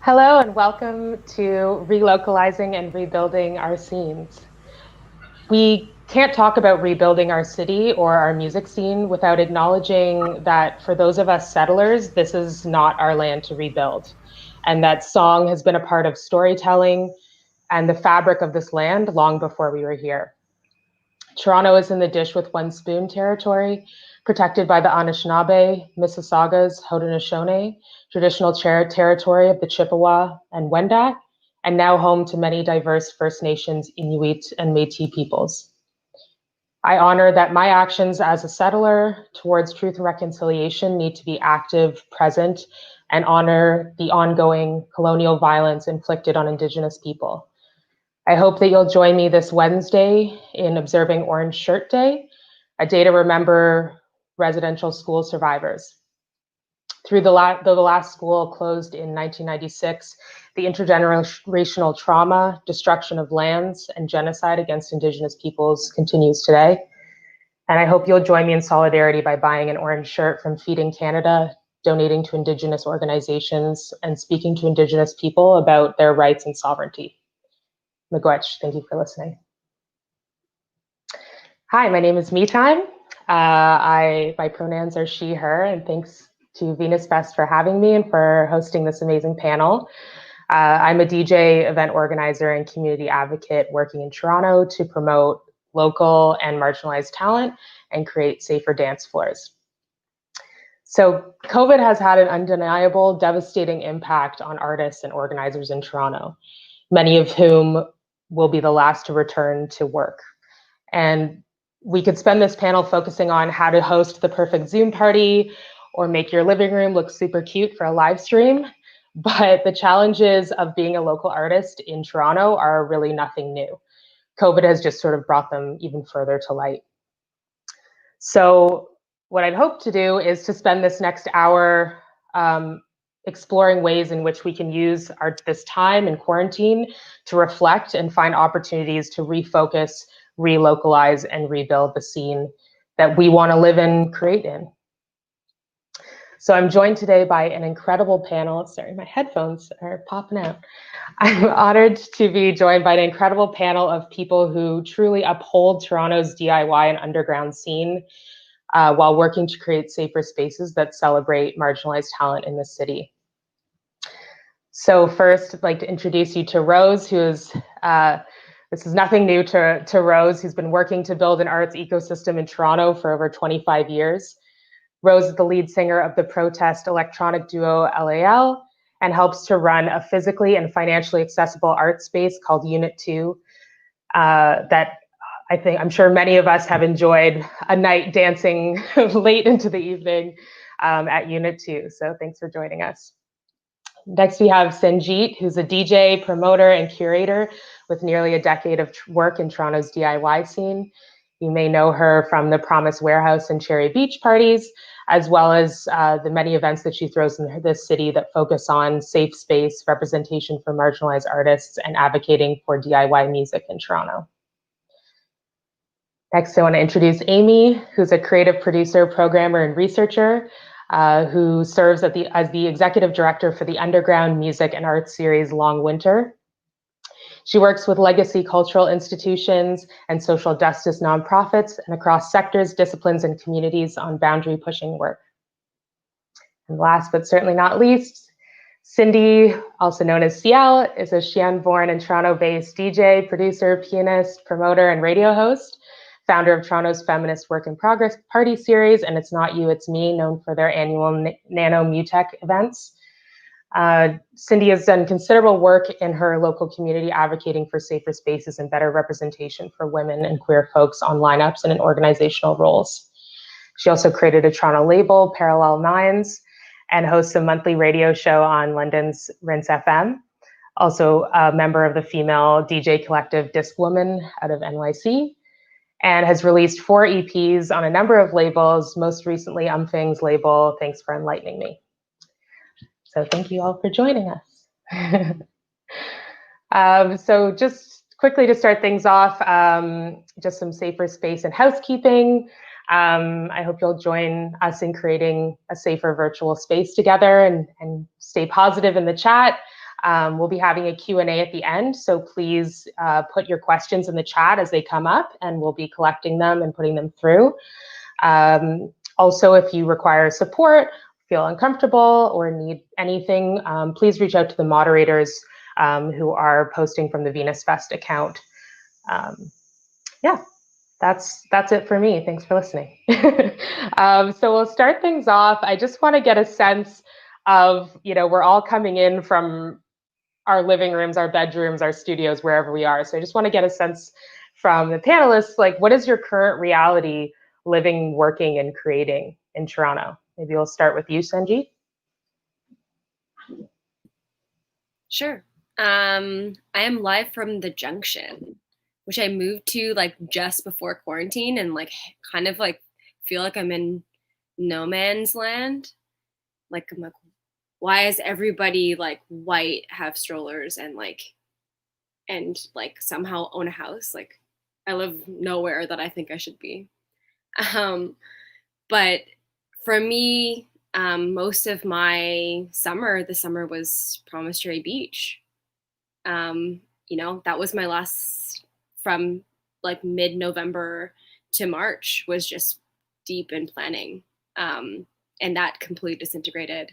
Hello and welcome to Re-localizing and Rebuilding Our Scenes. We can't talk about rebuilding our city or our music scene without acknowledging that for those of us settlers, this is not our land to rebuild, and that song has been a part of storytelling and the fabric of this land long before we were here. Toronto is in the dish with one spoon territory, protected by the Anishinaabe, Mississaugas, Haudenosaunee, traditional territory of the Chippewa and Wendat, and now home to many diverse First Nations, Inuit, and Métis peoples. I honor that my actions as a settler towards truth and reconciliation need to be active, present, and honor the ongoing colonial violence inflicted on Indigenous people. I hope that you'll join me this Wednesday in observing Orange Shirt Day, a day to remember residential school survivors. Though the last school closed in 1996, the intergenerational trauma, destruction of lands, and genocide against Indigenous peoples continues today. And I hope you'll join me in solidarity by buying an orange shirt from Feeding Canada, donating to Indigenous organizations, and speaking to Indigenous people about their rights and sovereignty. Miigwech, thank you for listening. Hi, my name is Me Time. My pronouns are she, her, and thanks to Venus Fest for having me and for hosting this amazing panel. I'm a DJ, event organizer, and community advocate working in Toronto to promote local and marginalized talent and create safer dance floors. So COVID has had an undeniable, devastating impact on artists and organizers in Toronto, many of whom will be the last to return to work. And we could spend this panel focusing on how to host the perfect Zoom party or make your living room look super cute for a live stream. But the challenges of being a local artist in Toronto are really nothing new. COVID has just sort of brought them even further to light. So what I'd hope to do is to spend this next hour exploring ways in which we can use this time in quarantine to reflect and find opportunities to refocus, relocalize, and rebuild the scene that we want to live and create in. So I'm joined today by an incredible panel. Sorry, my headphones are popping out. I'm honored to be joined by an incredible panel of people who truly uphold Toronto's DIY and underground scene while working to create safer spaces that celebrate marginalized talent in the city. So first, I'd like to introduce you to Rose, who is, this is nothing new to Rose, who's been working to build an arts ecosystem in Toronto for over 25 years. Rose is the lead singer of the protest electronic duo LAL and helps to run a physically and financially accessible art space called Unit 2 that I'm sure many of us have enjoyed a night dancing late into the evening at Unit 2. So thanks for joining us. Next, we have Sanj, who's a DJ, promoter, and curator with nearly a decade of work in Toronto's DIY scene. You may know her from the Promise Warehouse and Cherry Beach parties, as well as the many events that she throws in this city that focus on safe space, representation for marginalized artists, and advocating for DIY music in Toronto. Next, I want to introduce Amy, who's a creative producer, programmer, and researcher, who serves as the executive director for the underground music and arts series Long Winter. She works with legacy cultural institutions and social justice nonprofits and across sectors, disciplines, and communities on boundary-pushing work. And last but certainly not least, Cindy, also known as Ciel, is a Chien-born and Toronto-based DJ, producer, pianist, promoter, and radio host, founder of Toronto's feminist Work in Progress party series, and It's Not You, It's Me, known for their annual Nano Mutech events. Cindy has done considerable work in her local community advocating for safer spaces and better representation for women and queer folks on lineups and in organizational roles. She also created a Toronto label, Parallel Nines, and hosts a monthly radio show on London's Rinse FM. Also a member of the female DJ collective Disc Woman out of NYC, and has released 4 EPs on a number of labels, most recently Umfing's label, Thanks for Enlightening Me. So thank you all for joining us. So just quickly to start things off, just some safer space and housekeeping. I hope you'll join us in creating a safer virtual space together and stay positive in the chat. We'll be having a Q&A at the end, so please put your questions in the chat as they come up, and we'll be collecting them and putting them through. Also, if you require support, feel uncomfortable, or need anything, please reach out to the moderators who are posting from the Venus Fest account. Yeah, that's it for me. Thanks for listening. So we'll start things off. I just want to get a sense of, we're all coming in from our living rooms, our bedrooms, our studios, wherever we are. So I just want to get a sense from the panelists, like, what is your current reality living, working, and creating in Toronto? Maybe we'll start with you, Sanj. Sure. I am live from the Junction, which I moved to like just before quarantine, and like kind of like feel like I'm in no man's land. Like I'm like, why is everybody like white, have strollers, and like somehow own a house? Like I live nowhere that I think I should be. But for me, most of my the summer was Promontory Beach. That was my last, from like mid-November to March, was just deep in planning. And that completely disintegrated,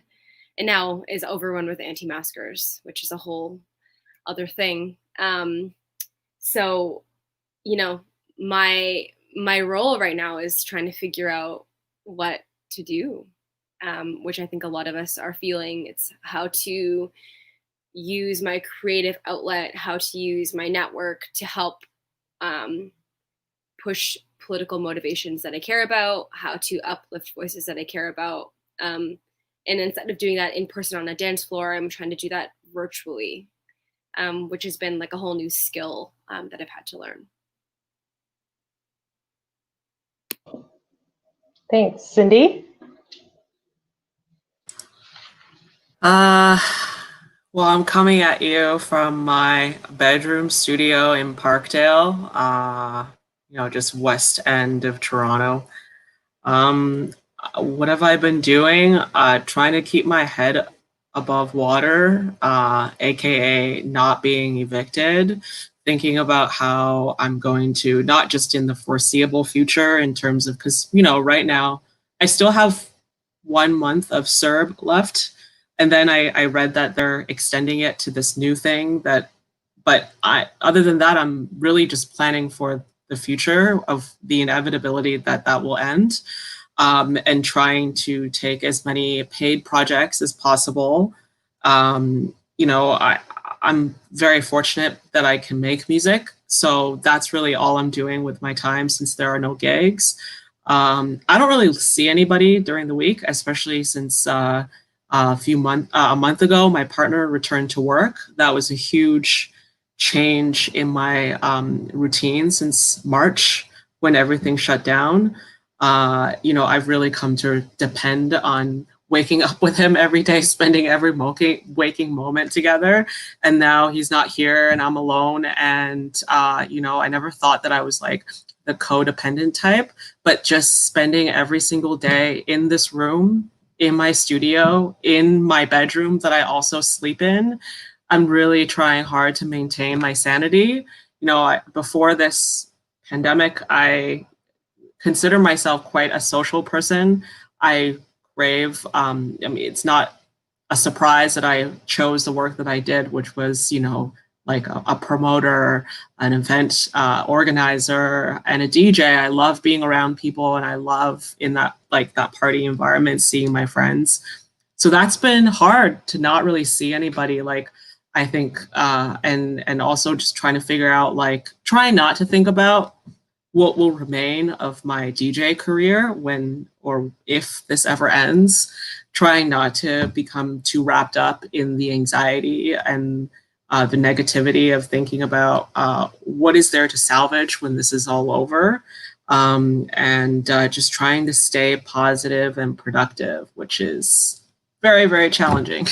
and now is overrun with anti-maskers, which is a whole other thing. So, my role right now is trying to figure out what to do, which I think a lot of us are feeling. It's how to use my creative outlet, how to use my network to help push political motivations that I care about, how to uplift voices that I care about. And instead of doing that in person on a dance floor, I'm trying to do that virtually, which has been like a whole new skill that I've had to learn. Thanks. Cindy? Well, I'm coming at you from my bedroom studio in Parkdale, just west end of Toronto. What have I been doing? Trying to keep my head above water, aka not being evicted, thinking about how I'm going to, not just in the foreseeable future in terms of, because, right now I still have 1 month of CERB left. And then I read that they're extending it to this new thing but other than that, I'm really just planning for the future of the inevitability that will end, and trying to take as many paid projects as possible. I'm very fortunate that I can make music. So that's really all I'm doing with my time since there are no gigs. I don't really see anybody during the week, especially since a month ago, my partner returned to work. That was a huge change in my routine since March when everything shut down. I've really come to depend on waking up with him every day, spending every waking moment together. And now he's not here and I'm alone. And, I never thought that I was like the codependent type, but just spending every single day in this room, in my studio, in my bedroom that I also sleep in, I'm really trying hard to maintain my sanity. Before this pandemic, I consider myself quite a social person. I crave, it's not a surprise that I chose the work that I did, which was, like a promoter, an event organizer, and a DJ. I love being around people, and I love in that party environment, seeing my friends. So that's been hard to not really see anybody. Like, I think, and also just trying to figure out, trying not to think about what will remain of my DJ career when or if this ever ends. Trying not to become too wrapped up in the anxiety and the negativity of thinking about what is there to salvage when this is all over, and just trying to stay positive and productive, which is very, very challenging.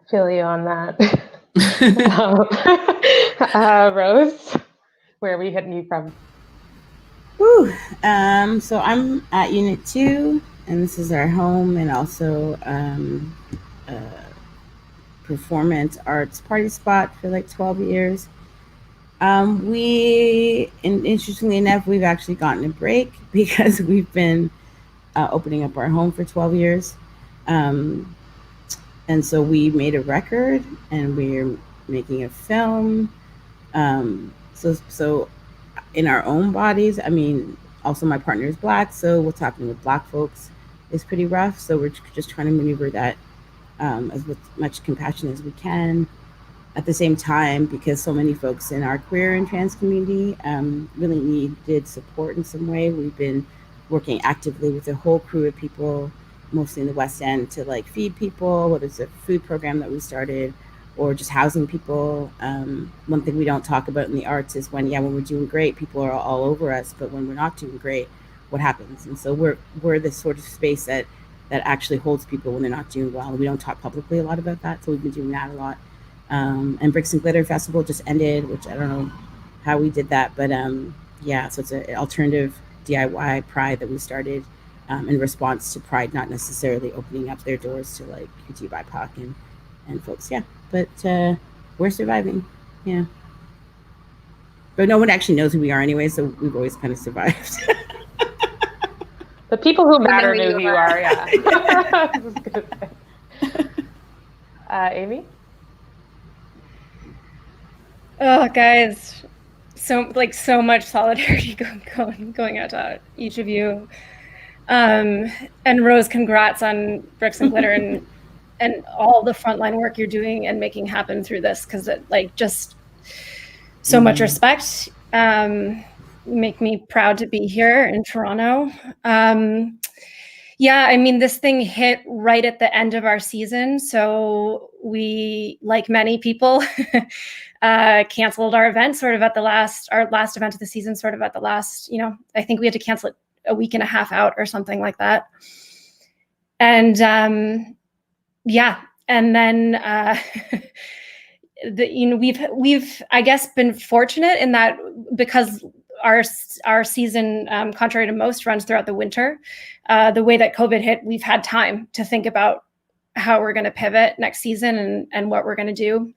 Feel you on that. Rose, where are we hitting you from? Whew. So I'm at Unit 2, and this is our home and also performance arts party spot for like 12 years. Interestingly enough, we've actually gotten a break because we've been opening up our home for 12 years. And so we made a record and we're making a film. So in our own bodies, I mean, also my partner is Black, so we're talking with Black folks is pretty rough. So we're just trying to maneuver that as with much compassion as we can. At the same time, because so many folks in our queer and trans community really needed support in some way, we've been working actively with a whole crew of people, mostly in the West End, to like feed people, whether it's a food program that we started or just housing people. One thing we don't talk about in the arts is when we're doing great, people are all over us, but when we're not doing great, what happens? And so we're this sort of space that actually holds people when they're not doing well. We don't talk publicly a lot about that, so we've been doing that a lot. And Bricks and Glitter Festival just ended, which I don't know how we did that, but so it's an alternative DIY Pride that we started in response to Pride not necessarily opening up their doors to like QT BIPOC and folks. But we're surviving. But no one actually knows who we are anyway, so we've always kind of survived. The people who matter know who you are. Amy? Oh, guys, so much solidarity going out to each of you. And Rose, congrats on Bricks and Glitter and all the frontline work you're doing and making happen through this, because it just so much respect. Make me proud to be here in Toronto. I mean, this thing hit right at the end of our season, so we, like many people, canceled our event sort of at our last event of the season, sort of at the last, I think we had to cancel it a week and a half out or something like that. And and then we've I guess been fortunate in that because our season, contrary to most, runs throughout the winter. The way that COVID hit, we've had time to think about how we're going to pivot next season and what we're going to do,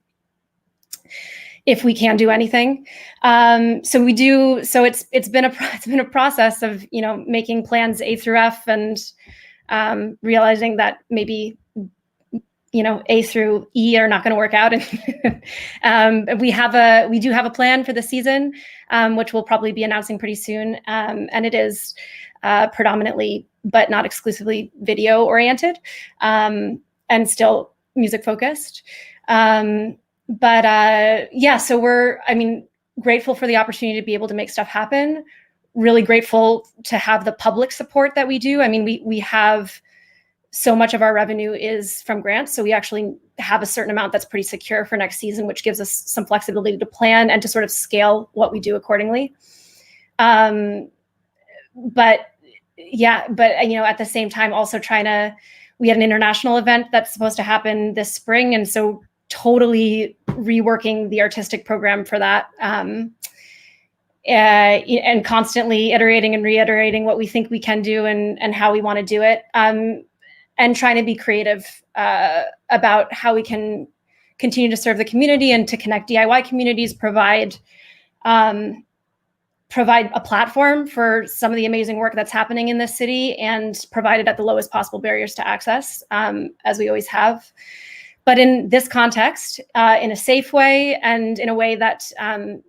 if we can do anything. So we do. So it's been a process of making plans A through F and realizing that maybe A through E are not going to work out. And we do have a plan for the season, which we'll probably be announcing pretty soon. And it is predominantly, but not exclusively, video oriented, and still music focused. So we're, grateful for the opportunity to be able to make stuff happen. Really grateful to have the public support that we do. We have so much of our revenue is from grants. So we actually have a certain amount that's pretty secure for next season, which gives us some flexibility to plan and to sort of scale what we do accordingly. But at the same time, also we had an international event that's supposed to happen this spring. And so totally reworking the artistic program for that. And constantly iterating and reiterating what we think we can do and how we want to do it. And trying to be creative about how we can continue to serve the community and to connect DIY communities, provide a platform for some of the amazing work that's happening in this city, and provide it at the lowest possible barriers to access, as we always have. But in this context, in a safe way and in a way that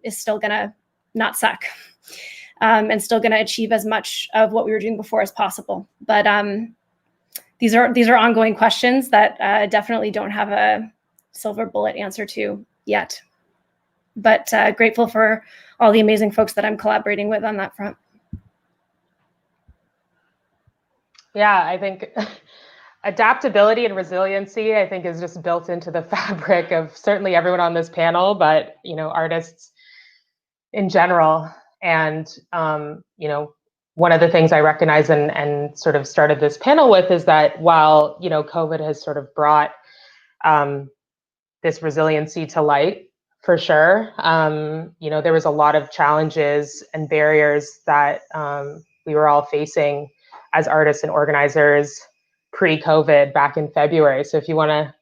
is still gonna not suck, and still gonna achieve as much of what we were doing before as possible. But these are ongoing questions that definitely don't have a silver bullet answer to yet. But grateful for all the amazing folks that I'm collaborating with on that front. Yeah, I think adaptability and resiliency, I think, is just built into the fabric of certainly everyone on this panel, but artists in general. And one of the things I recognize and sort of started this panel with is that while COVID has sort of brought this resiliency to light, for sure, there was a lot of challenges and barriers that we were all facing as artists and organizers pre-COVID back in February. So if you want to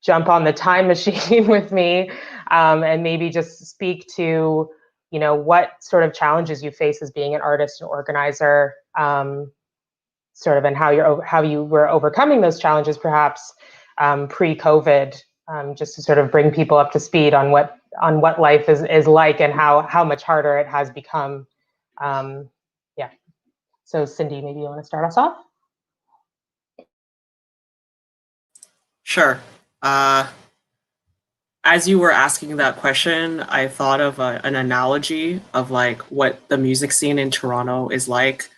jump on the time machine with me, and maybe just speak to, you know, what sort of challenges you face as being an artist and organizer, sort of, and how you were overcoming those challenges, perhaps pre-COVID, just to sort of bring people up to speed on what life is like and how much harder it has become. Yeah. So Cindy, maybe you want to start us off? Sure. As you were asking that question, I thought of an analogy of like what the music scene in Toronto is like.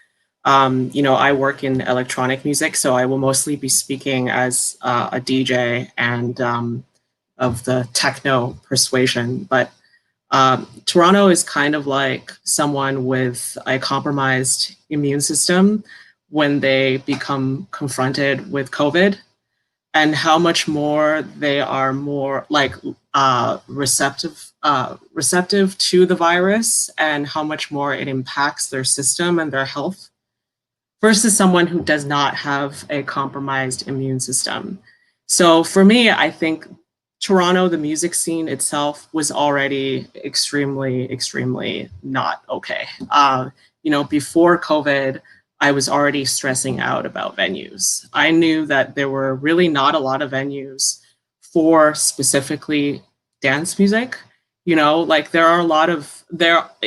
You know, I work in electronic music, so I will mostly be speaking as a DJ and of the techno persuasion. But Toronto is kind of like someone with a compromised immune system when they become confronted with COVID, and how much more they are more like receptive to the virus, and how much more it impacts their system and their health versus someone who does not have a compromised immune system. So for me, I think Toronto, the music scene itself, was already extremely not okay. You know, before COVID, I was already stressing out about venues. I knew that there were really not a lot of venues for specifically dance music. You know, like there are a lot of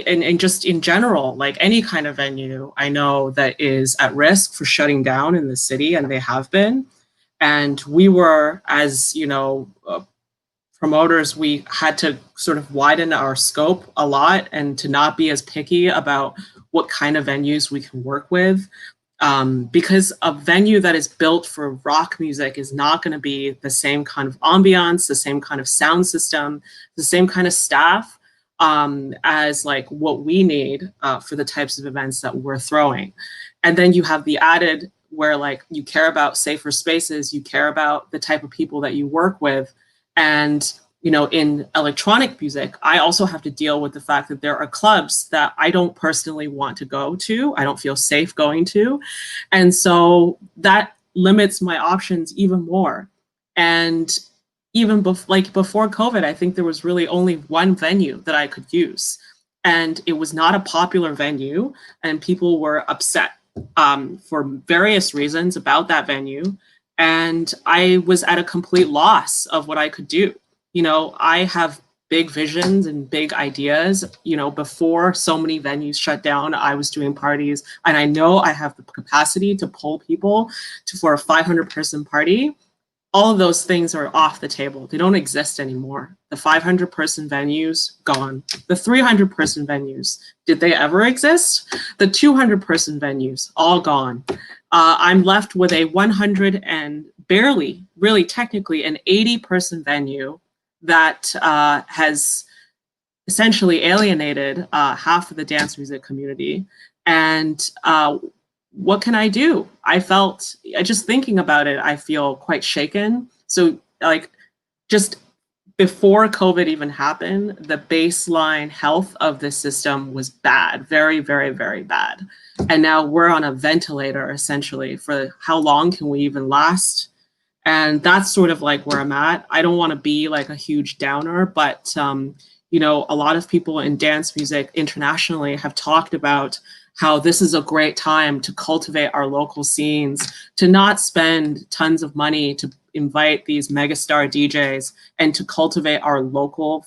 and just in general, like any kind of venue I know that is at risk for shutting down in the city, and they have been. And we were, as you know, promoters, we had to sort of widen our scope a lot and to not be as picky about what kind of venues we can work with. Because a venue that is built for rock music is not going to be the same kind of ambiance, the same kind of sound system, the same kind of staff as like what we need for the types of events that we're throwing. And then you have the added where like you care about safer spaces, you care about the type of people that you work with. And you know, in electronic music, I also have to deal with the fact that there are clubs that I don't personally want to go to. I don't feel safe going to. And so that limits my options even more. And even before COVID, I think there was really only one venue that I could use. And it was not a popular venue, and people were upset for various reasons about that venue. And I was at a complete loss of what I could do. You know, I have big visions and big ideas. You know, before so many venues shut down, I was doing parties, and I know I have the capacity to pull people for a 500-person party. All of those things are off the table. They don't exist anymore. The 500-person venues, gone. The 300-person venues, did they ever exist? The 200-person venues, all gone. I'm left with a 100 and barely, really technically, an 80-person venue that has essentially alienated half of the dance music community. And what can I do? Just thinking about it, I feel quite shaken. So like just before COVID even happened, the baseline health of the system was bad, very bad. And now we're on a ventilator essentially for how long can we even last? And that's sort of like where I'm at. I don't want to be like a huge downer, but you know, a lot of people in dance music internationally have talked about how this is a great time to cultivate our local scenes, to not spend tons of money to invite these megastar DJs, and to cultivate our local,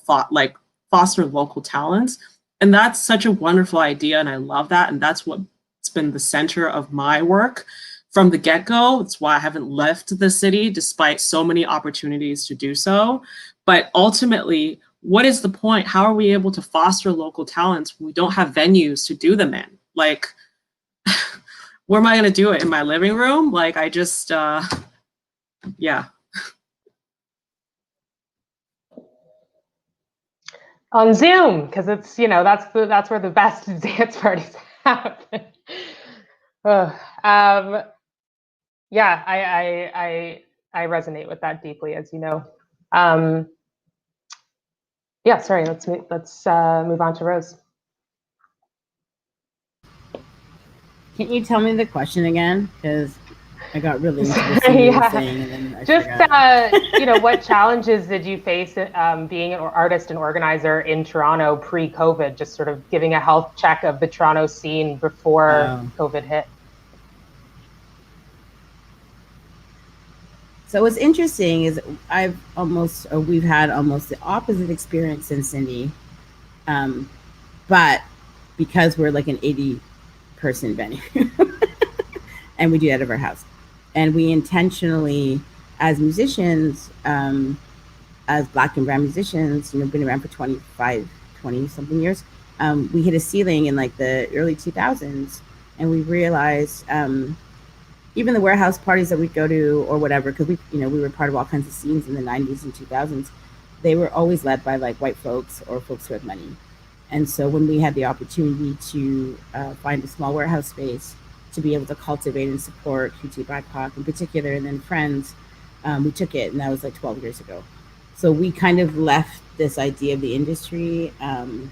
foster local talents. And that's such a wonderful idea, and I love that. And that's what's been the center of my work from the get-go. That's why I haven't left the city despite so many opportunities to do so. But ultimately, what is the point? How are we able to foster local talents when we don't have venues to do them in? Like, where am I going to do it? In my living room? Like, I just, yeah. On Zoom, because it's, you know, that's where the best dance parties happen. Yeah, I resonate with that deeply, as you know. Yeah, sorry. Let's move on to Rose. Can you tell me the question again? Because I got really into what Cindy was saying, and then I forgot. What challenges did you face being an artist and organizer in Toronto pre-COVID? Just sort of giving a health check of the Toronto scene before COVID hit. So what's interesting is we've had almost the opposite experience than Cindy, but because we're like an 80-person venue, and we do that at our house, and we intentionally, as musicians, as Black and Brown musicians, been around for 20 something years, we hit a ceiling in like the early 2000s, and we realized. Even the warehouse parties that we'd go to or whatever, because we were part of all kinds of scenes in the 90s and 2000s, they were always led by like white folks or folks who had money. And so when we had the opportunity to find a small warehouse space to be able to cultivate and support QT BIPOC in particular, and then Friends, we took it, and that was like 12 years ago. So we kind of left this idea of the industry and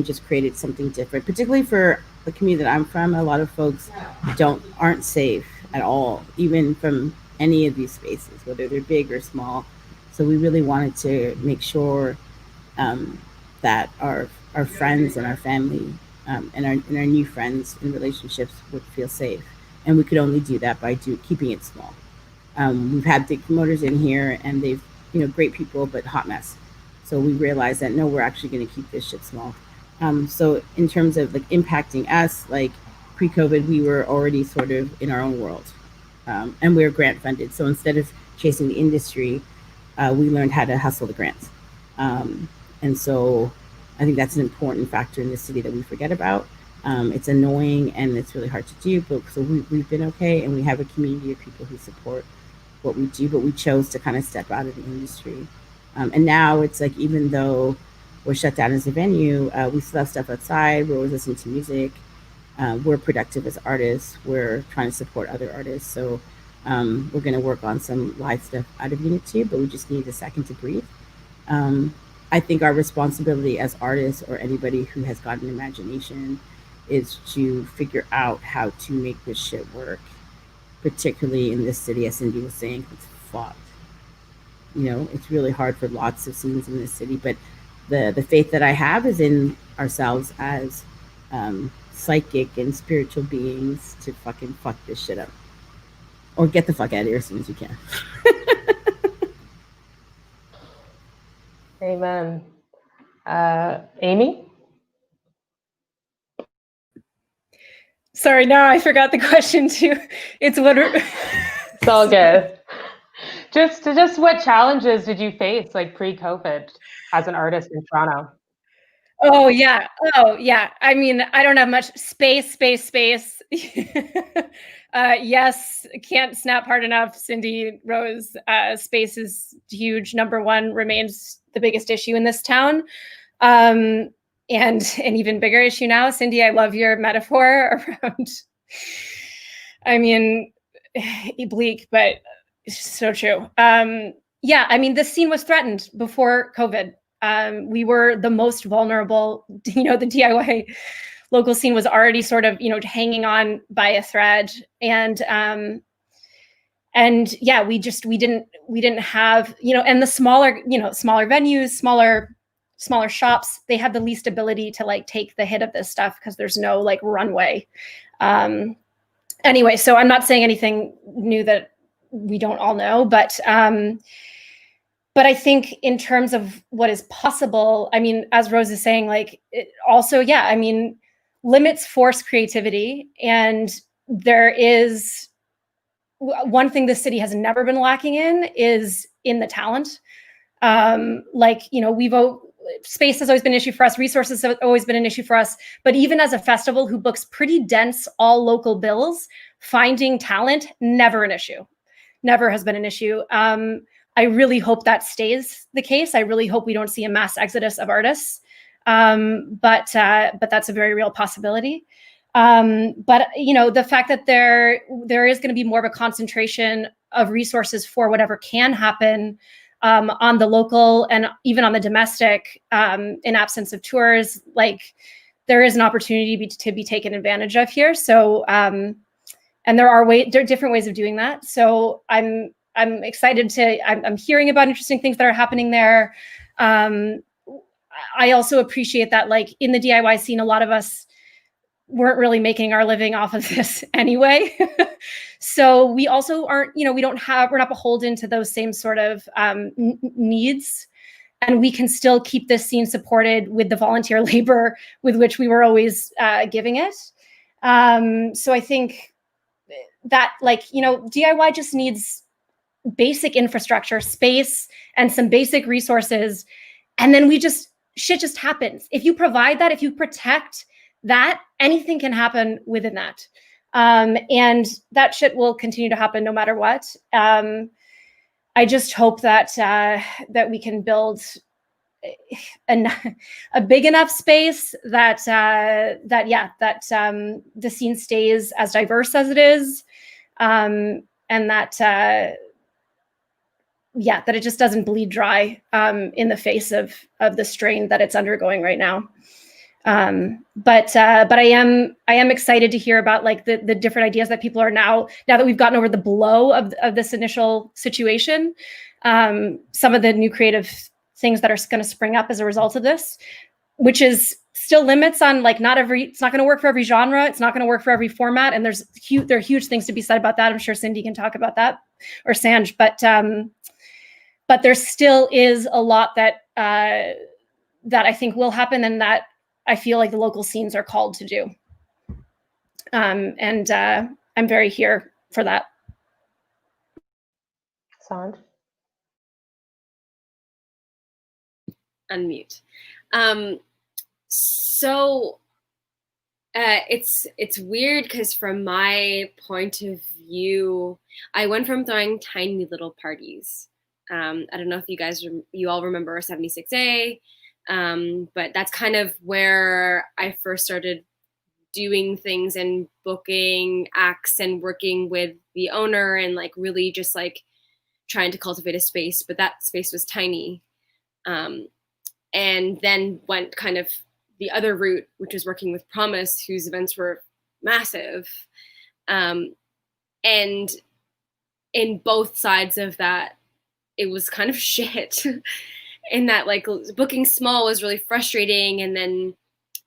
just created something different, particularly for the community that I'm from. A lot of folks aren't safe at all, even from any of these spaces, whether they're big or small. So we really wanted to make sure that our friends and our family and our new friends and relationships would feel safe. And we could only do that by keeping it small. We've had big promoters in here, and they've great people, but hot mess. So we realized that no, we're actually going to keep this shit small. So in terms of like impacting us, like pre-COVID, we were already sort of in our own world, and we were grant funded. So instead of chasing the industry, we learned how to hustle the grants. And so I think that's an important factor in the city that we forget about. It's annoying and it's really hard to do, but so we've been okay, and we have a community of people who support what we do, but we chose to kind of step out of the industry. And now it's like, even though we're shut down as a venue, we still have stuff outside. We're always listening to music. We're productive as artists. We're trying to support other artists. So we're going to work on some live stuff out of Unit 2, but we just need a second to breathe. I think our responsibility as artists, or anybody who has got an imagination, is to figure out how to make this shit work, particularly in this city, as Cindy was saying. It's fucked. It's really hard for lots of scenes in this city, but the faith that I have is in ourselves as psychic and spiritual beings to fucking fuck this shit up, or get the fuck out of here as soon as you can. Amen. Amy? Sorry, now I forgot the question too. It's all good. Just what challenges did you face like pre-COVID as an artist in Toronto? Oh yeah. I mean, I don't have much space. Yes, can't snap hard enough. Cindy Rose, space is huge. Number one remains the biggest issue in this town. And an even bigger issue now. Cindy, I love your metaphor around, I mean, bleak, but it's so true. Yeah, I mean, this scene was threatened before COVID. We were the most vulnerable. The DIY local scene was already sort of, hanging on by a thread, and yeah, we didn't have, and the smaller venues, smaller shops, they have the least ability to like take the hit of this stuff because there's no like runway. Anyway, so I'm not saying anything new that we don't all know, but I think in terms of what is possible, I mean, as Rose is saying, like also, yeah, I mean, limits force creativity. And there is one thing the city has never been lacking is in the talent. Space has always been an issue for us. Resources have always been an issue for us. But even as a festival who books pretty dense, all local bills, finding talent, never an issue. Never has been an issue. I really hope that stays the case. I really hope we don't see a mass exodus of artists. But that's a very real possibility. But the fact that there is going to be more of a concentration of resources for whatever can happen on the local and even on the domestic, in absence of tours, like there is an opportunity to be taken advantage of here. So And there are different ways of doing that. So I'm excited I'm hearing about interesting things that are happening there. I also appreciate that, like, in the DIY scene, a lot of us weren't really making our living off of this anyway. So we also aren't, we're not beholden to those same sort of needs. And we can still keep this scene supported with the volunteer labor with which we were always giving it. So I think that, like, DIY just needs basic infrastructure, space, and some basic resources. And then shit just happens. If you provide that, if you protect that, anything can happen within that. And that shit will continue to happen no matter what. I just hope that that we can build a big enough space that the scene stays as diverse as it is, and that that it just doesn't bleed dry in the face of the strain that it's undergoing right now. But I am excited to hear about, like, the different ideas that people are now that we've gotten over the blow of this initial situation, some of the new creative things that are going to spring up as a result of this, which is still limits on, like, it's not going to work for every genre. It's not going to work for every format. And there are huge things to be said about that. I'm sure Cindy can talk about that, or Sanj, but there still is a lot that I think will happen, and that I feel like the local scenes are called to do. And I'm very here for that. Sanj? Unmute. So it's weird because from my point of view, I went from throwing tiny little parties. I don't know if you all remember 76A, but that's kind of where I first started doing things and booking acts and working with the owner and, like, really just, like, trying to cultivate a space. But that space was tiny. And then went kind of the other route, which was working with Promise, whose events were massive. And in both sides of that, it was kind of shit. In that, like, booking small was really frustrating. And then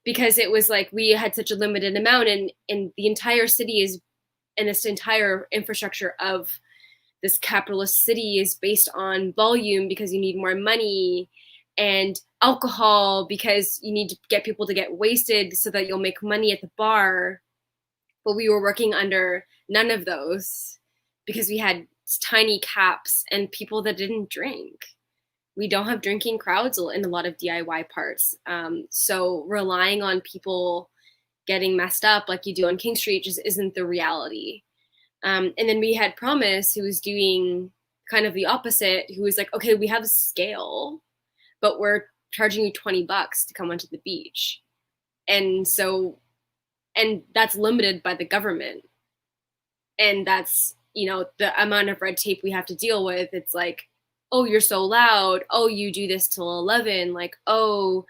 because it was like we had such a limited amount, and the entire city and this entire infrastructure of this capitalist city is based on volume, because you need more money, and alcohol because you need to get people to get wasted so that you'll make money at the bar. But we were working under none of those because we had tiny caps and people that didn't drink. We don't have drinking crowds in a lot of DIY parts. So relying on people getting messed up like you do on King Street just isn't the reality. And then we had Promise, who was doing kind of the opposite, who was like, okay, we have scale, but we're charging you $20 to come onto the beach. And that's limited by the government. And that's, the amount of red tape we have to deal with. It's like, oh, you're so loud. Oh, you do this till 11. Like, oh,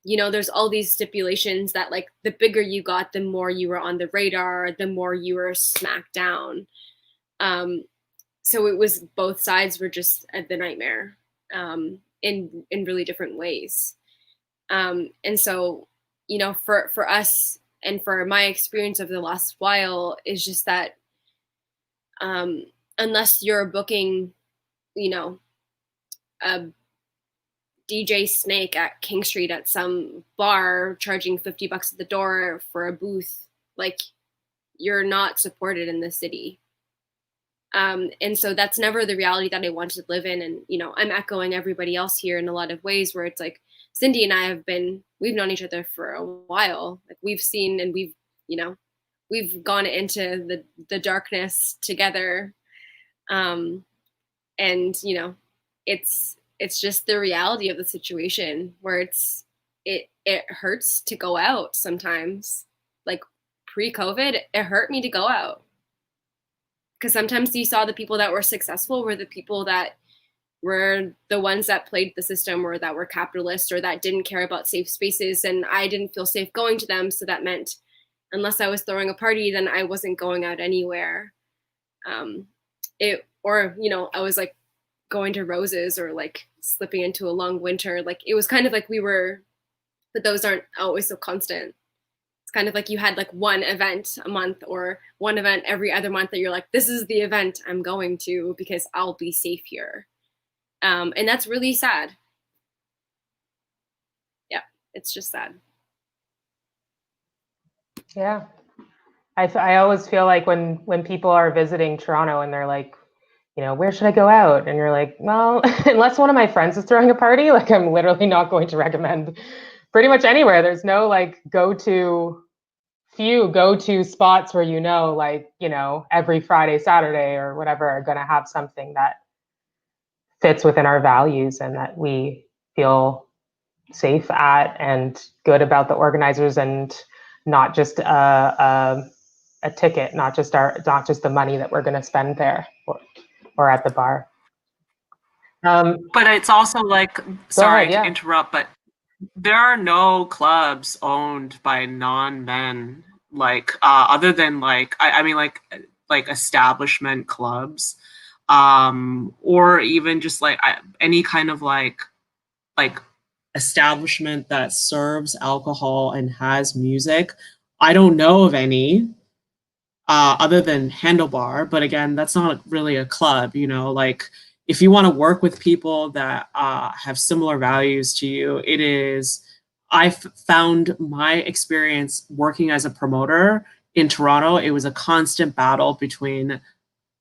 there's all these stipulations that, like, the bigger you got, the more you were on the radar, the more you were smacked down. So it was, both sides were just the nightmare. In really different ways. And so, for us and for my experience over the last while is just that unless you're booking, a DJ Snake at King Street at some bar charging $50 at the door for a booth, like, you're not supported in the city. And so that's never the reality that I wanted to live in. And, I'm echoing everybody else here in a lot of ways where it's like Cindy and I we've known each other for a while. Like, we've seen and we've gone into the darkness together. And, it's just the reality of the situation where it hurts to go out sometimes. Like, pre-COVID, it hurt me to go out. Because sometimes you saw the people that were successful were the people that were the ones that played the system, or that were capitalist, or that didn't care about safe spaces. And I didn't feel safe going to them. So that meant, unless I was throwing a party, then I wasn't going out anywhere. Or, you know, I was like going to Roses or like slipping into a long winter. Like it was kind of like but those aren't always so constant. It's kind of like you had like one event a month or one event every other month that you're like, this is the event I'm going to because I'll be safe here. And that's really sad. Yeah, it's just sad. Yeah. I always feel like when people are visiting Toronto and they're like, you know, where should I go out? And you're like, well, unless one of my friends is throwing a party, like I'm literally not going to recommend pretty much anywhere. There's no like go-to spots where, you know, like, you know, every Friday, Saturday or whatever are going to have something that fits within our values and that we feel safe at and good about the organizers, and not just a ticket, not just the money that we're going to spend there or at the bar. But it's also like, sorry ahead, yeah. to interrupt, but there are no clubs owned by non-men, like other than like I mean like establishment clubs, or even just like any kind of like establishment that serves alcohol and has music. I don't know of any other than Handlebar, but again, that's not really a club, you know, like if you want to work with people that have similar values to you, I've found my experience working as a promoter in Toronto, it was a constant battle between,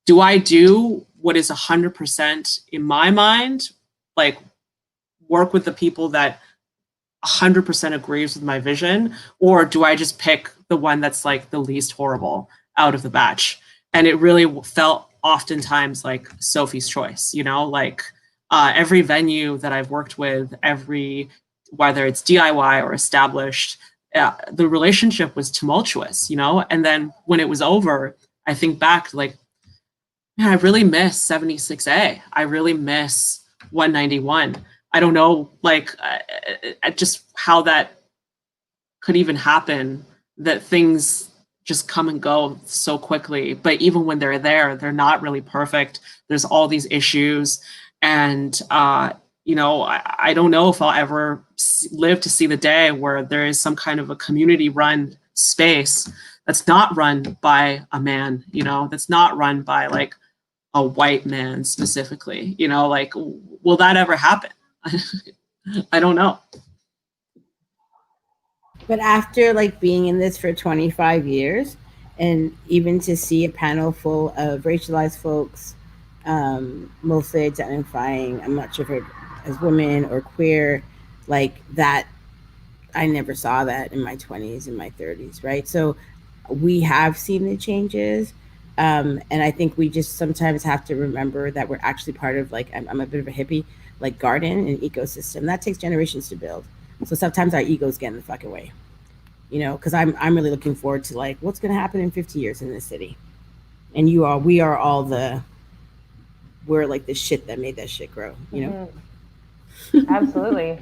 do I do what is 100% in my mind, like work with the people that 100% agrees with my vision, or do I just pick the one that's like the least horrible out of the batch? And it really felt oftentimes like Sophie's choice, you know, like every venue that I've worked with, whether it's DIY or established, the relationship was tumultuous, you know? And then when it was over, I think back like, man, I really miss 76A. I really miss 191. I don't know, like, just how that could even happen, that things just come and go so quickly. But even when they're there, they're not really perfect. There's all these issues. And, you know, I don't know if I'll ever live to see the day where there is some kind of a community-run space that's not run by a man, you know, that's not run by like a white man specifically, you know, like, will that ever happen? I don't know. But after like being in this for 25 years, and even to see a panel full of racialized folks, mostly identifying, I'm not sure if as women or queer, like that, I never saw that in my 20s and my 30s, right? So we have seen the changes. And I think we just sometimes have to remember that we're actually part of, like, I'm a bit of a hippie, like garden and ecosystem. That takes generations to build. So sometimes our egos get in the fucking way, you know, because I'm really looking forward to like what's going to happen in 50 years in this city. And we are all we're like the shit that made that shit grow, you know? Mm-hmm. Absolutely.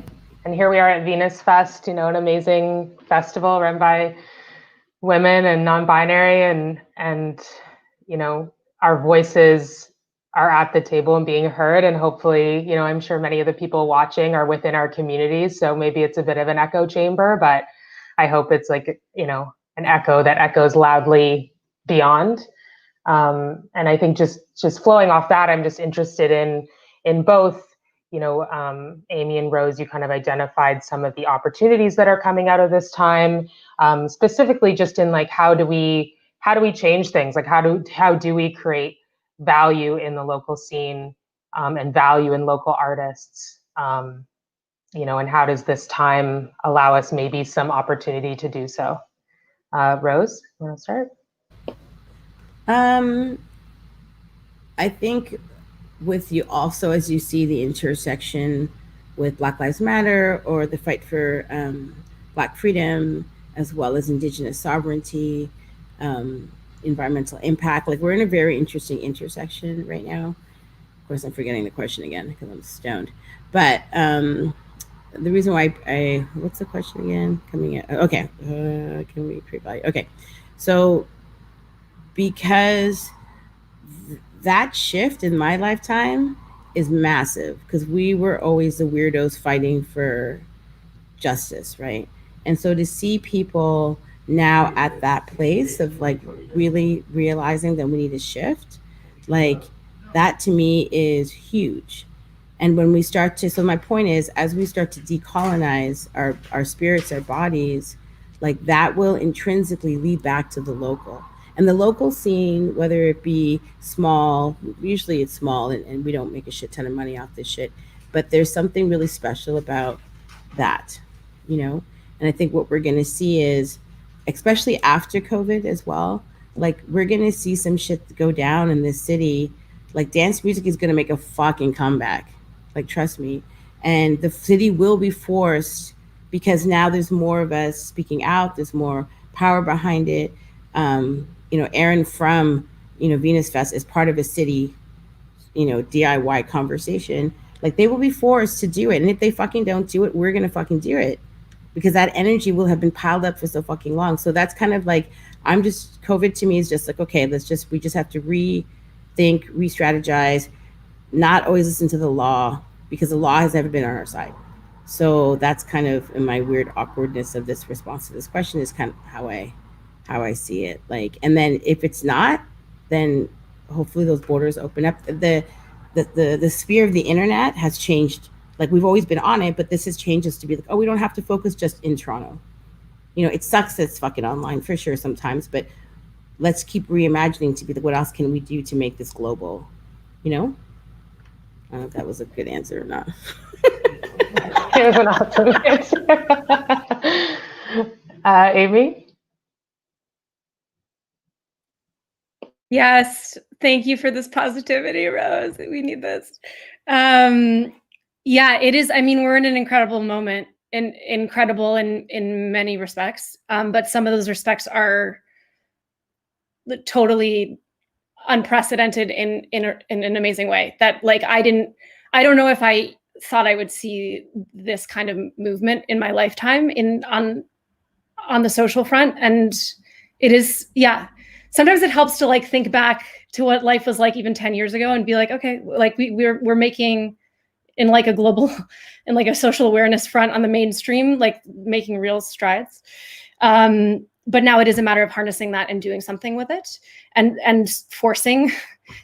And here we are at Venus Fest, you know, an amazing festival run by women and non-binary, and you know, our voices are at the table and being heard. And hopefully, you know, I'm sure many of the people watching are within our communities. So maybe it's a bit of an echo chamber, but I hope it's like, you know, an echo that echoes loudly beyond. And I think just flowing off that, I'm just interested in both, you know, Amy and Rose, you kind of identified some of the opportunities that are coming out of this time, specifically just in like, how do we change things? Like how do we create value in the local scene, and value in local artists? You know, and how does this time allow us maybe some opportunity to do so? Rose, you want to start? I think with you also, as you see the intersection with Black Lives Matter or the fight for Black freedom, as well as Indigenous sovereignty, environmental impact, like we're in a very interesting intersection right now. Of course, I'm forgetting the question again because I'm stoned. But the reason why I what's the question again? Coming in. Okay. Can we create value? Okay. So because that shift in my lifetime is massive, because we were always the weirdos fighting for justice, right? And so to see people now at that place of like really realizing that we need a shift, like that to me is huge. And when we start to, so my point is, as we start to decolonize our spirits, our bodies, like that will intrinsically lead back to the local. And the local scene, whether it be small, usually it's small, and we don't make a shit ton of money off this shit, but there's something really special about that, you know? And I think what we're gonna see is, especially after COVID as well, like we're gonna see some shit go down in this city. Like dance music is gonna make a fucking comeback. Like trust me. And the city will be forced, because now there's more of us speaking out, there's more power behind it. You know, Aaron from, you know, Venus Fest is part of a city, you know, DIY conversation. Like they will be forced to do it. And if they fucking don't do it, we're gonna fucking do it, because that energy will have been piled up for so fucking long. So that's kind of like, I'm just, COVID to me is just like, okay, we just have to rethink, re-strategize, not always listen to the law, because the law has never been on our side. So that's kind of, in my weird awkwardness of this response to this question, is kind of how I see it. Like, and then if it's not, then hopefully those borders open up. The sphere of the internet has changed. Like we've always been on it, but this has changed us to be like, oh, we don't have to focus just in Toronto. You know, it sucks that it's fucking online for sure sometimes, but let's keep reimagining to be like, what else can we do to make this global? You know? I don't know if that was a good answer or not. It was an awesome answer. Amy? Yes, thank you for this positivity, Rose. We need this. Yeah, it is. I mean, we're in an incredible moment, and incredible in many respects. But some of those respects are totally unprecedented in an amazing way. That like I don't know if I thought I would see this kind of movement in my lifetime on the social front. And it is, yeah. Sometimes it helps to like think back to what life was like even 10 years ago and be like, okay, like we're making in like a global, in like a social awareness front on the mainstream, like making real strides. But now it is a matter of harnessing that and doing something with it, and forcing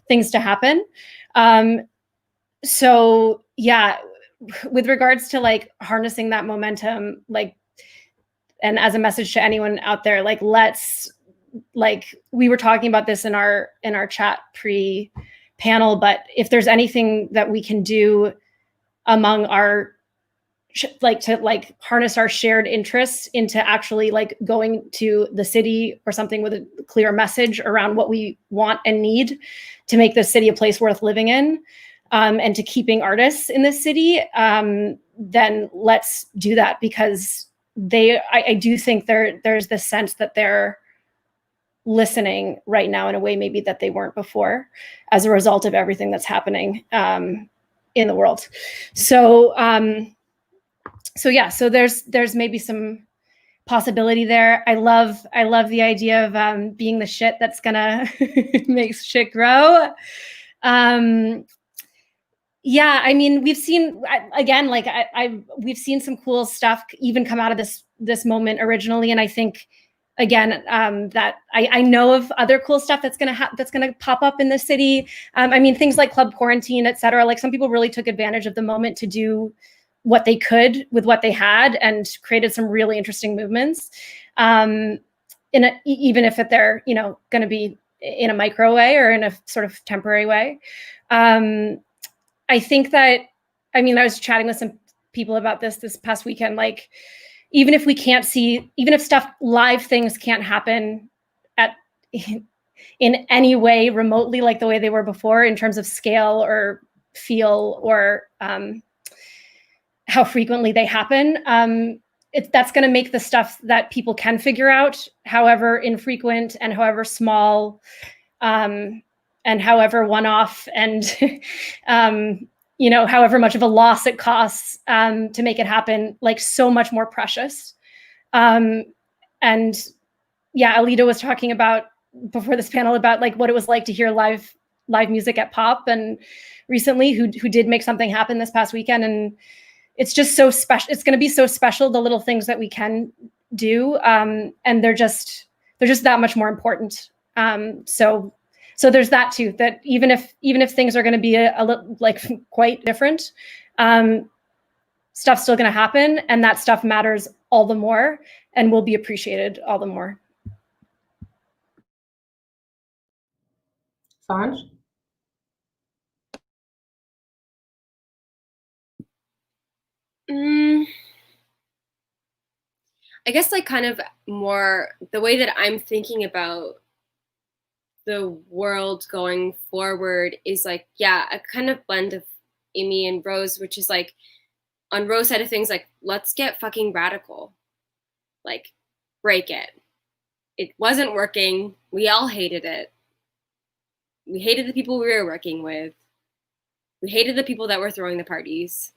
things to happen. So yeah, with regards to like harnessing that momentum, like, and as a message to anyone out there, like like we were talking about this in our chat pre-panel, but if there's anything that we can do among our like to like harness our shared interests into actually like going to the city or something with a clear message around what we want and need to make this city a place worth living in, and to keeping artists in this city, then let's do that, because I do think there's this sense that they're listening right now in a way maybe that they weren't before, as a result of everything that's happening in the world. So yeah, so there's maybe some possibility there. I love the idea of being the shit that's gonna make shit grow. Yeah, I mean, we've seen, again, like we've seen some cool stuff even come out of this moment originally, and I think, again, that I know of other cool stuff that's gonna pop up in the city. I mean, things like Club Quarantine, et cetera. Like some people really took advantage of the moment to do what they could with what they had and created some really interesting movements. Even if they're going to be in a micro way or in a sort of temporary way. I think that, I mean, I was chatting with some people about this past weekend, like, even if live things can't happen in any way remotely like the way they were before in terms of scale or feel or how frequently they happen, that's going to make the stuff that people can figure out, however infrequent and however small, and however one-off and you know, however much of a loss it costs to make it happen, like so much more precious. And yeah, Alita was talking about before this panel about like what it was like to hear live music at Pop and recently who did make something happen this past weekend. And it's just so special. It's going to be so special, the little things that we can do. And they're just that much more important. So there's that too, that even if things are going to be a little like quite different, stuff's still going to happen, and that stuff matters all the more and will be appreciated all the more. Sanj? I guess like kind of more the way that I'm thinking about the world going forward is like, yeah, a kind of blend of Amy and Rose, which is like on Rose's side of things, like, let's get fucking radical. Like, break it. It wasn't working. We all hated it. We hated the people we were working with. We hated the people that were throwing the parties.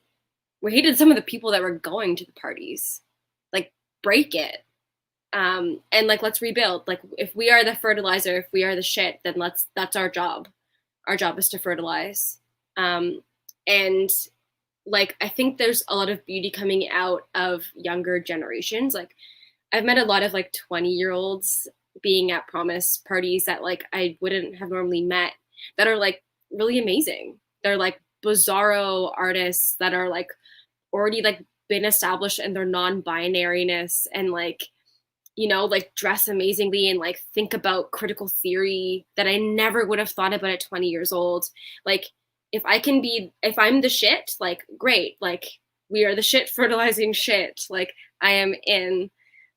We hated some of the people that were going to the parties. Like, break it. And like, let's rebuild. Like, if we are the fertilizer, if we are the shit, then that's our job. Our job is to fertilize. And like, I think there's a lot of beauty coming out of younger generations. Like, I've met a lot of like 20-year-olds being at promise parties that like I wouldn't have normally met, that are like really amazing. They're like bizarro artists that are like already like been established in their non-binariness and like, you know, like dress amazingly and like think about critical theory that I never would have thought about at 20 years old. Like, if I'm the shit, like, great. Like, we are the shit fertilizing shit. Like, I am in.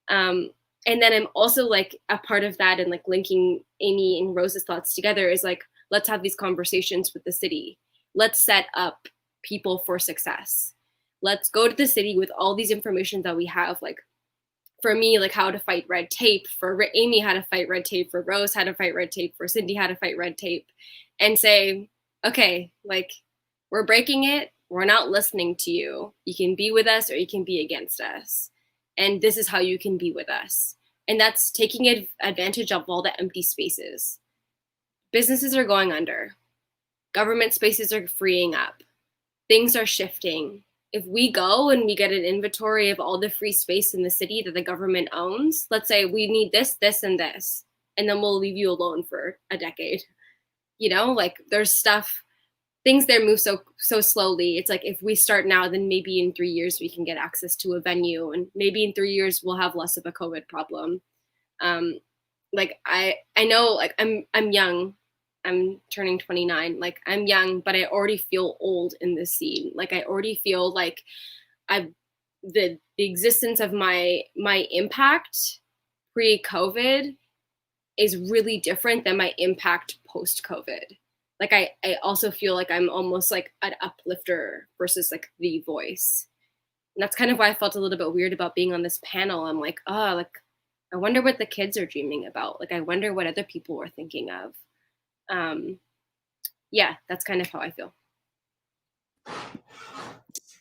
And then I'm also like a part of that, and like linking Amy and Rose's thoughts together is like, let's have these conversations with the city. Let's set up people for success. Let's go to the city with all these information that we have. Like, for me, like how to fight red tape, for Amy, how to fight red tape, for Rose, how to fight red tape, for Cindy, how to fight red tape, and say, okay, like, we're breaking it. We're not listening to you. You can be with us or you can be against us. And this is how you can be with us. And that's taking advantage of all the empty spaces. Businesses are going under. Government spaces are freeing up. Things are shifting. If we go and we get an inventory of all the free space in the city that the government owns, let's say we need this, this, and this, and then we'll leave you alone for a decade. You know, like, there's stuff, things there move so slowly. It's like, if we start now, then maybe in 3 years we can get access to a venue, and maybe in 3 years we'll have less of a COVID problem. Like, I know, like, I'm young. I'm turning 29. Like, I'm young, but I already feel old in this scene. Like, I already feel like the existence of my impact pre-COVID is really different than my impact post-COVID. Like, I also feel like I'm almost like an uplifter versus like the voice. And that's kind of why I felt a little bit weird about being on this panel. I'm like, oh, like, I wonder what the kids are dreaming about. Like, I wonder what other people are thinking of. Yeah, that's kind of how I feel.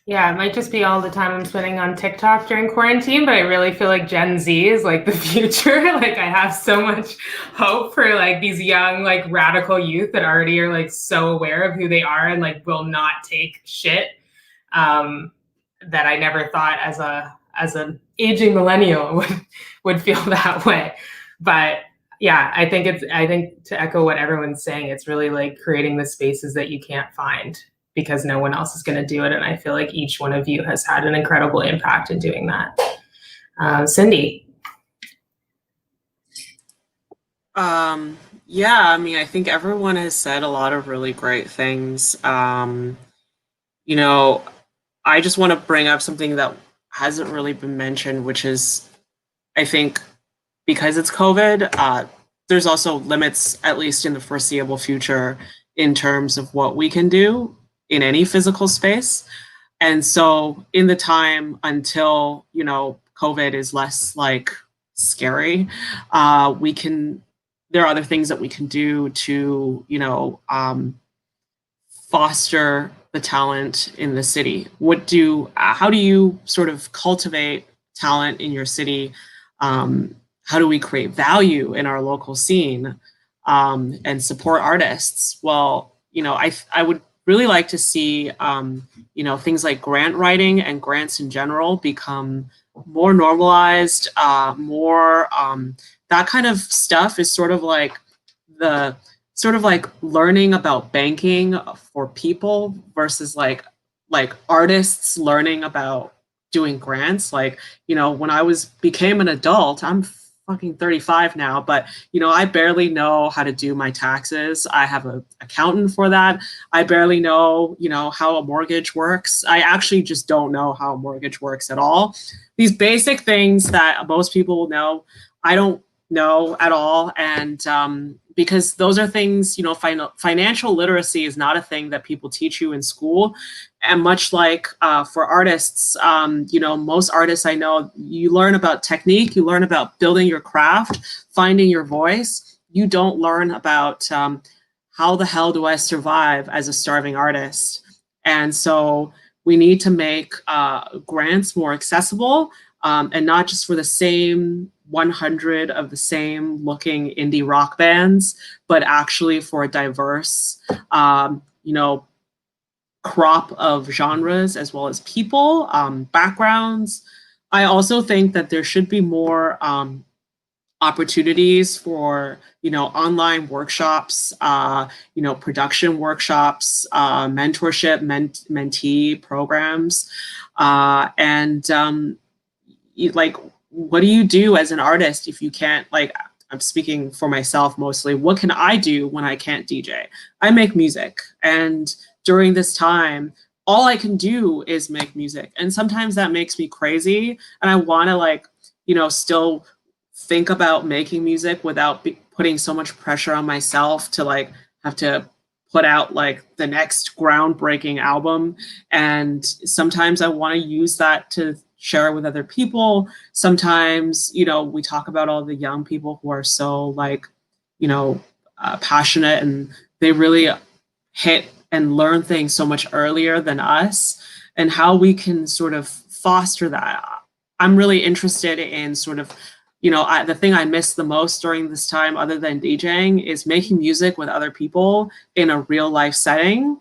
Yeah, it might just be all the time I'm spending on TikTok during quarantine, but I really feel like Gen Z is like the future. Like, I have so much hope for like these young, like radical youth that already are like so aware of who they are and like will not take shit. That I never thought as an aging millennial would feel that way. But yeah, I think to echo what everyone's saying, it's really like creating the spaces that you can't find because no one else is going to do it. And I feel like each one of you has had an incredible impact in doing that. Cindy. Yeah, I mean, I think everyone has said a lot of really great things. You know, I just want to bring up something that hasn't really been mentioned, which is, I think, because it's COVID, there's also limits, at least in the foreseeable future, in terms of what we can do in any physical space. And so in the time until, you know, COVID is less like scary, there are other things that we can do to, you know, foster the talent in the city? How do you sort of cultivate talent in your city? How do we create value in our local scene and support artists? Well, I would really like to see, things like grant writing and grants in general become more normalized, that kind of stuff is sort of like learning about banking for people versus like artists learning about doing grants. Like, when I became an adult, I'm fucking 35 now, but I barely know how to do my taxes. I have an accountant for that. I barely know, how a mortgage works. I actually just don't know how a mortgage works at all. These basic things that most people will know, I don't know at all. And because those are things, financial literacy is not a thing that people teach you in school. And much like for artists, most artists I know, you learn about technique, you learn about building your craft, finding your voice. You don't learn about how the hell do I survive as a starving artist? And so we need to make grants more accessible, and not just for the same 100 of the same looking indie rock bands, but actually for a diverse, crop of genres as well as people, backgrounds. I also think that there should be more opportunities for, online workshops, production workshops, mentorship, mentee programs, what do you do as an artist if you can't, I'm speaking for myself mostly, what can I do when I can't DJ? I make music, and during this time, all I can do is make music. And sometimes that makes me crazy, and I want to still think about making music without putting so much pressure on myself to have to put out the next groundbreaking album. And sometimes I want to use that to share it with other people. Sometimes, we talk about all the young people who are so passionate, and they really hit and learn things so much earlier than us, and how we can sort of foster that. I'm really interested in sort of, the thing I miss the most during this time, other than DJing, is making music with other people in a real life setting.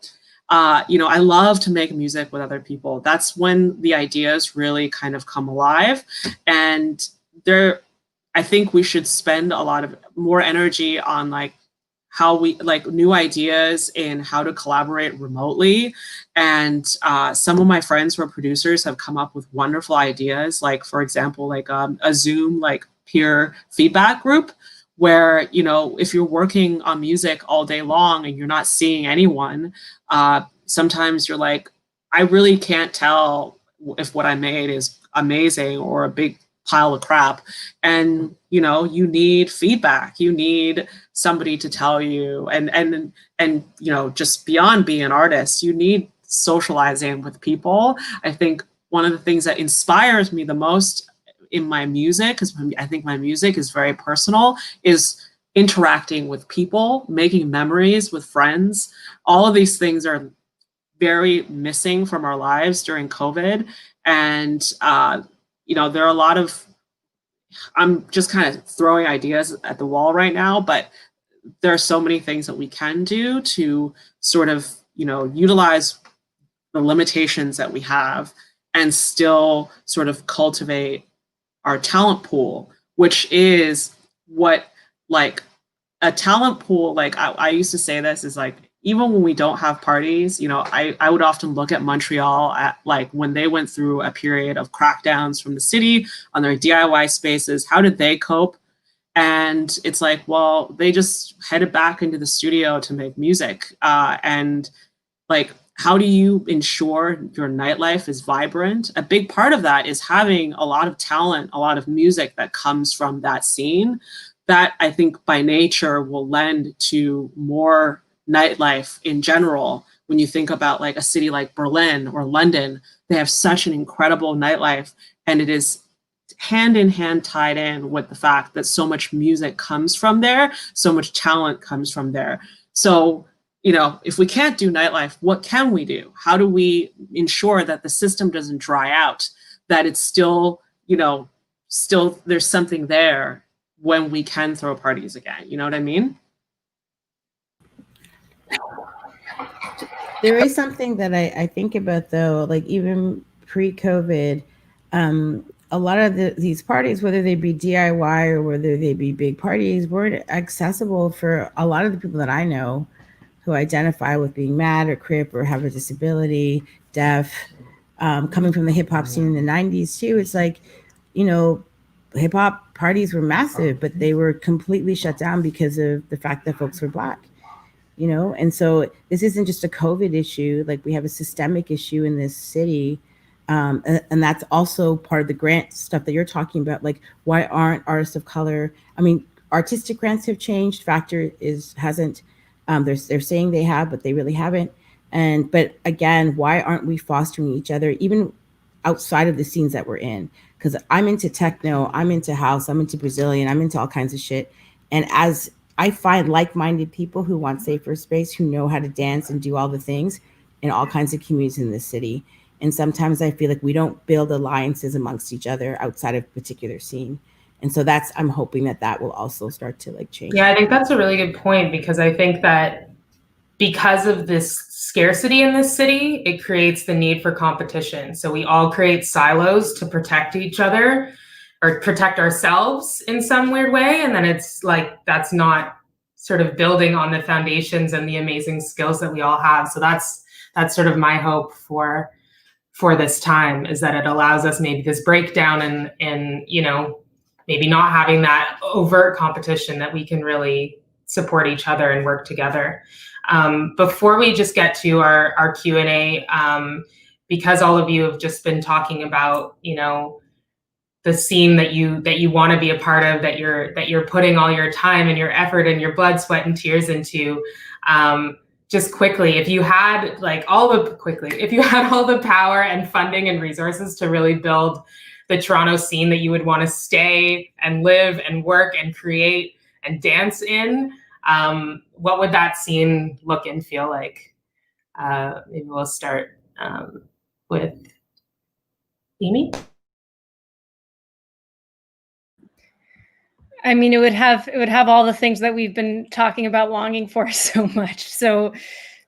I love to make music with other people. That's when the ideas really kind of come alive. And I think we should spend a lot of more energy on how we new ideas in how to collaborate remotely. And some of my friends who are producers have come up with wonderful ideas, for example, a Zoom peer feedback group, where if you're working on music all day long and you're not seeing anyone, sometimes you're I really can't tell if what I made is amazing or a big pile of crap. And you need feedback, you need somebody to tell you, and just beyond being an artist, you need socializing with people. I think one of the things that inspires me the most in my music, because I think my music is very personal, is interacting with people, making memories with friends. All of these things are very missing from our lives during COVID. And there are a lot of, I'm just kind of throwing ideas at the wall right now, but there are so many things that we can do to sort of, utilize the limitations that we have and still sort of cultivate our talent pool, which is what a talent pool, I used to say this, is even when we don't have parties, I would often look at Montreal at when they went through a period of crackdowns from the city on their DIY spaces. How did they cope? And it's well, they just headed back into the studio to make music. And how do you ensure your nightlife is vibrant? A big part of that is having a lot of talent, a lot of music that comes from that scene, that I think by nature will lend to more nightlife in general. When you think about a city like Berlin or London, they have such an incredible nightlife, and it is hand in hand tied in with the fact that so much music comes from there, so much talent comes from there. So if we can't do nightlife, what can we do? How do we ensure that the system doesn't dry out, that it's still, still there's something there when we can throw parties again? You know what I mean? There is something that I think about, though, like even pre-COVID, a lot of these parties, whether they be DIY or whether they be big parties, weren't accessible for a lot of the people that I know who identify with being mad or crip or have a disability, deaf, coming from the hip hop scene in the 90s too. It's like, hip hop parties were massive, but they were completely shut down because of the fact that folks were Black. And so this isn't just a COVID issue. Like, we have a systemic issue in this city. And that's also part of the grant stuff that you're talking about. Like, why aren't artists of color? I mean, artistic grants have changed. Factor hasn't. They're saying they have, but they really haven't. But again, why aren't we fostering each other, even outside of the scenes that we're in? Because I'm into techno, I'm into house, I'm into Brazilian, I'm into all kinds of shit. And as I find like-minded people who want safer space, who know how to dance and do all the things in all kinds of communities in this city. And sometimes I feel like we don't build alliances amongst each other outside of a particular scene. And so I'm hoping that will also start to change. Yeah, I think that's a really good point, because I think that because of this scarcity in this city, it creates the need for competition. So we all create silos to protect each other or protect ourselves in some weird way. And then it's like, that's not sort of building on the foundations and the amazing skills that we all have. So that's sort of my hope for this time, is that it allows us maybe this breakdown and maybe not having that overt competition, that we can really support each other and work together. Before we just get to our Q&A, because all of you have just been talking about, the scene that you want to be a part of, that you're putting all your time and your effort and your blood, sweat, and tears into, just quickly, if you had all the power and funding and resources to really build the Toronto scene that you would want to stay and live and work and create and dance in, what would that scene look and feel like? Maybe we'll start with Amy. I mean, it would have all the things that we've been talking about, longing for so much. So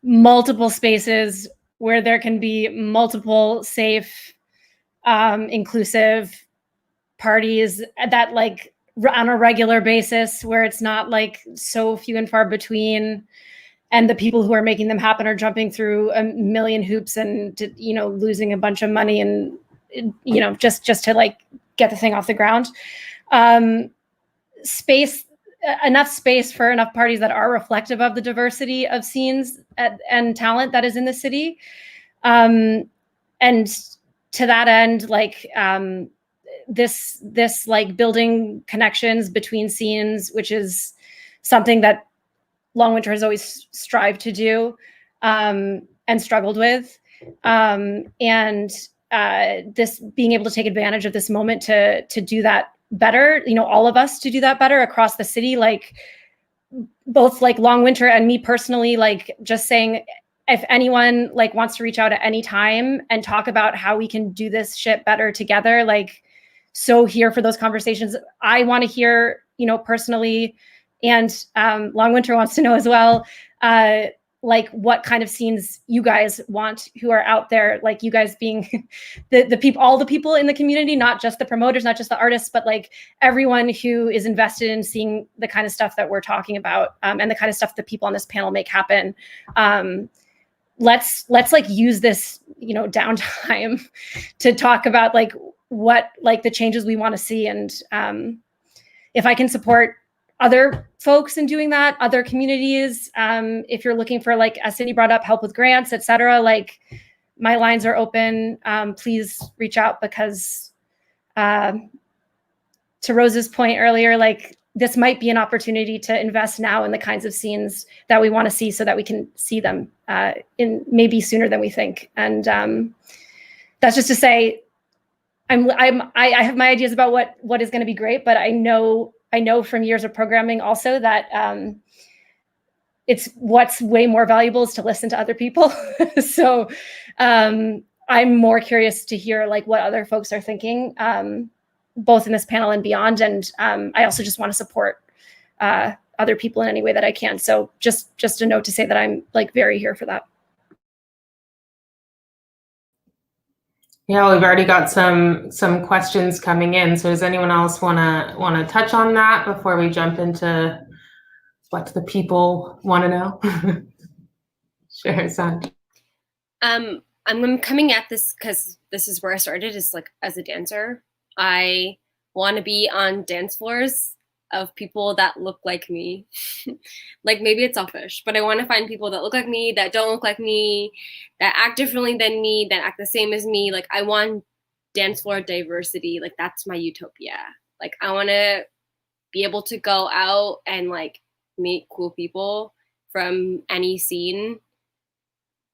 multiple spaces where there can be multiple safe, inclusive parties that on a regular basis, where it's not so few and far between, and the people who are making them happen are jumping through a million hoops and losing a bunch of money and just to get the thing off the ground. Enough space for enough parties that are reflective of the diversity of scenes and talent that is in the city. And to that end, this building connections between scenes, which is something that Long Winter has always strived to do and struggled with. This being able to take advantage of this moment to do that better, all of us to do that better across the city, both Long Winter and me personally, just saying, if anyone wants to reach out at any time and talk about how we can do this shit better together, so here for those conversations. I want to hear, personally, and Long Winter wants to know as well, what kind of scenes you guys want, who are out there, you guys being the people, all the people in the community, not just the promoters, not just the artists, but everyone who is invested in seeing the kind of stuff that we're talking about, and the kind of stuff that people on this panel make happen. Let's use this, downtime to talk about what the changes we want to see. And if I can support other folks in doing that, other communities, if you're looking for, as Cindy brought up, help with grants, etc., my lines are open. Please reach out, because to Rose's point earlier, this might be an opportunity to invest now in the kinds of scenes that we want to see, so that we can see them in maybe sooner than we think. And that's just to say, I have my ideas about what is going to be great, but I know from years of programming also that it's what's way more valuable is to listen to other people. So I'm more curious to hear like what other folks are thinking, both in this panel and beyond. And I also just want to support other people in any way that I can. So just a note to say that I'm like very here for that. Yeah, we've already got some questions coming in. So does anyone else want to touch on that before we jump into what the people want to know? Sure, Sanj. I'm coming at this because this is where I started, is like as a dancer. I want to be on dance floors of people that look like me. Like maybe it's selfish, but I want to find people that look like me, that don't look like me, that act differently than me, that act the same as me. Like I want dance floor diversity. Like that's my utopia. Like I want to be able to go out and like meet cool people from any scene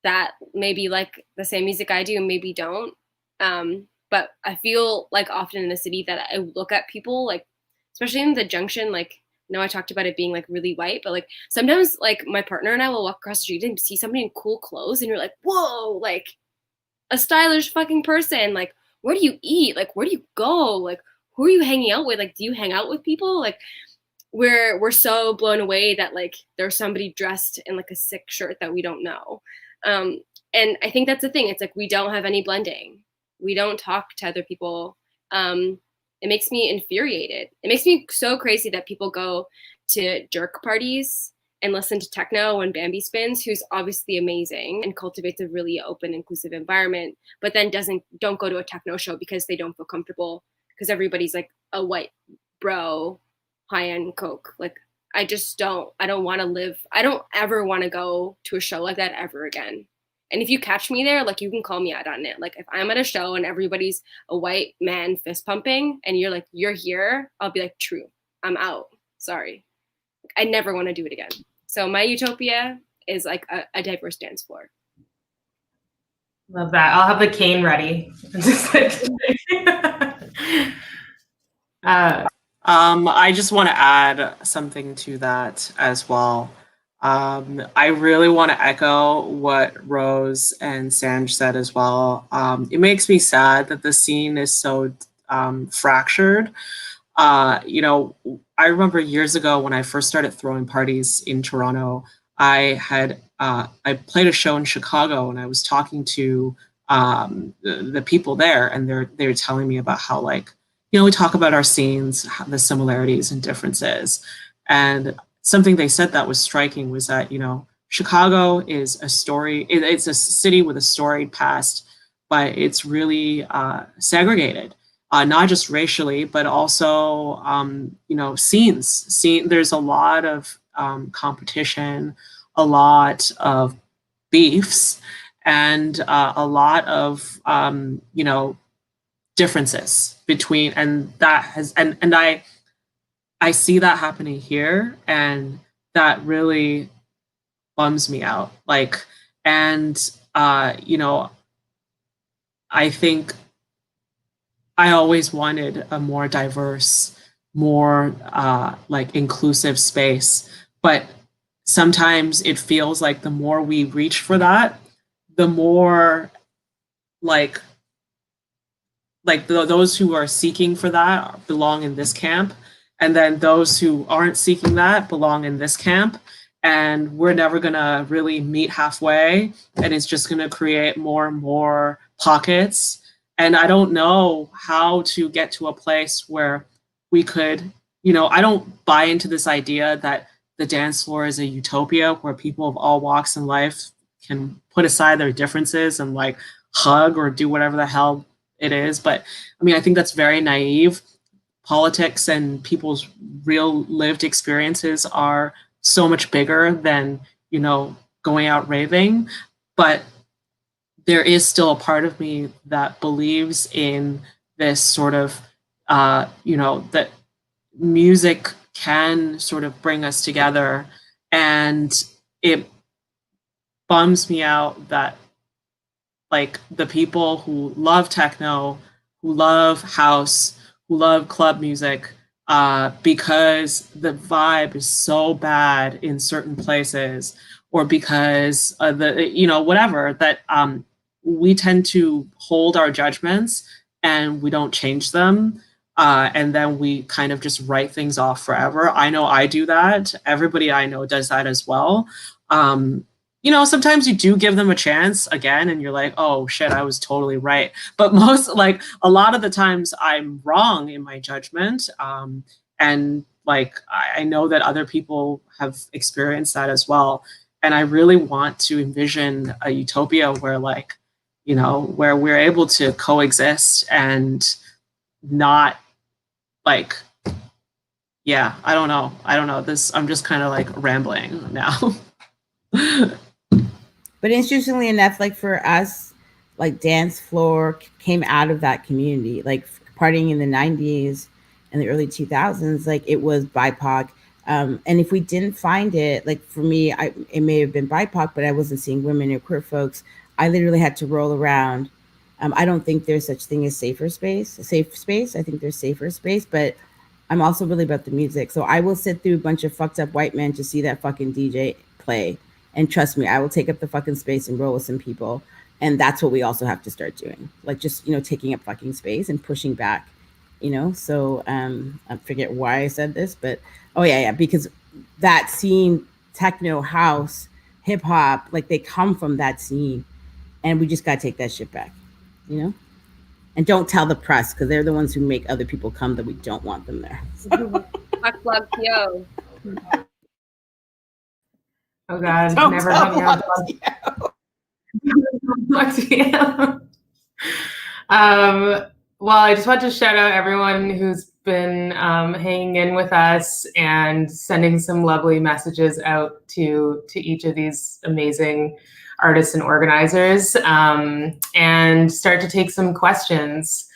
that maybe like the same music I do and maybe don't. But I feel like often in the city that I look at people, like especially in the Junction, like I talked about it being like really white, but like sometimes like my partner and I will walk across the street and see somebody in cool clothes and you're like, whoa, like a stylish fucking person. Like, where do you eat? Like, where do you go? Like, who are you hanging out with? Like, do you hang out with people? Like, we're so blown away that like there's somebody dressed in like a sick shirt that we don't know. And I think that's the thing. It's like we don't have any blending. We don't talk to other people. It makes me infuriated. It makes me so crazy that people go to jerk parties and listen to techno when Bambi spins, who's obviously amazing and cultivates a really open, inclusive environment, but then don't go to a techno show because they don't feel comfortable because everybody's like a white bro, high-end coke. Like I don't want to live. I don't ever want to go to a show like that ever again. And if you catch me there, like you can call me out on it. Like if I'm at a show and everybody's a white man fist pumping and you're like, you're here, I'll be like, true, I'm out. Sorry. I never want to do it again. So my utopia is like a diverse dance floor. Love that. I'll have the cane ready. I just want to add something to that as well. I really want to echo what Rose and Sanj said as well. It makes me sad that the scene is so fractured. You know, I remember years ago when I first started throwing parties in Toronto, I played a show in Chicago and I was talking to the people there, and they were telling me about how, like, you know, we talk about our scenes, the similarities and differences. And something they said that was striking was that, you know, Chicago is it's a city with a storied past, but it's really segregated. Not just racially, but also, you know, scenes. There's a lot of competition, a lot of beefs, and a lot of, you know, differences between, and that has, and I see that happening here, and that really bums me out. Like, and you know, I think I always wanted a more diverse, more like inclusive space, but sometimes it feels like the more we reach for that, the more like those who are seeking for that belong in this camp, and then those who aren't seeking that belong in this camp, and we're never gonna really meet halfway, and it's just gonna create more and more pockets. And I don't know how to get to a place where we could, you know, I don't buy into this idea that the dance floor is a utopia where people of all walks in life can put aside their differences and like hug or do whatever the hell it is. But I mean, I think that's very naive. Politics and people's real lived experiences are so much bigger than, you know, going out raving. But there is still a part of me that believes in this sort of, you know, that music can sort of bring us together. And it bums me out that, like, the people who love techno, who love house, who love club music, because the vibe is so bad in certain places, or because whatever, that we tend to hold our judgments and we don't change them. And then we kind of just write things off forever. I know I do that. Everybody I know does that as well. Sometimes you do give them a chance again and you're like, oh shit, I was totally right. But a lot of the times I'm wrong in my judgment. And I know that other people have experienced that as well. And I really want to envision a utopia where where we're able to coexist and not I don't know. I'm just kind of rambling now. But interestingly enough, for us, dance floor came out of that community, partying in the 90s and the early 2000s, it was BIPOC. And if we didn't find it, for me, it may have been BIPOC, but I wasn't seeing women or queer folks. I literally had to roll around. I don't think there's such thing as safe space. I think there's safer space, but I'm also really about the music. So I will sit through a bunch of fucked up white men to see that fucking DJ play. And trust me, I will take up the fucking space and roll with some people. And that's what we also have to start doing. Taking up fucking space and pushing back, So I forget why I said this, but because that scene, techno, house, hip hop, they come from that scene. And we just got to take that shit back, And don't tell the press, because they're the ones who make other people come that we don't want them there. Oh God, never hung out. Well, I just want to shout out everyone who's been hanging in with us and sending some lovely messages out to each of these amazing artists and organizers, and start to take some questions.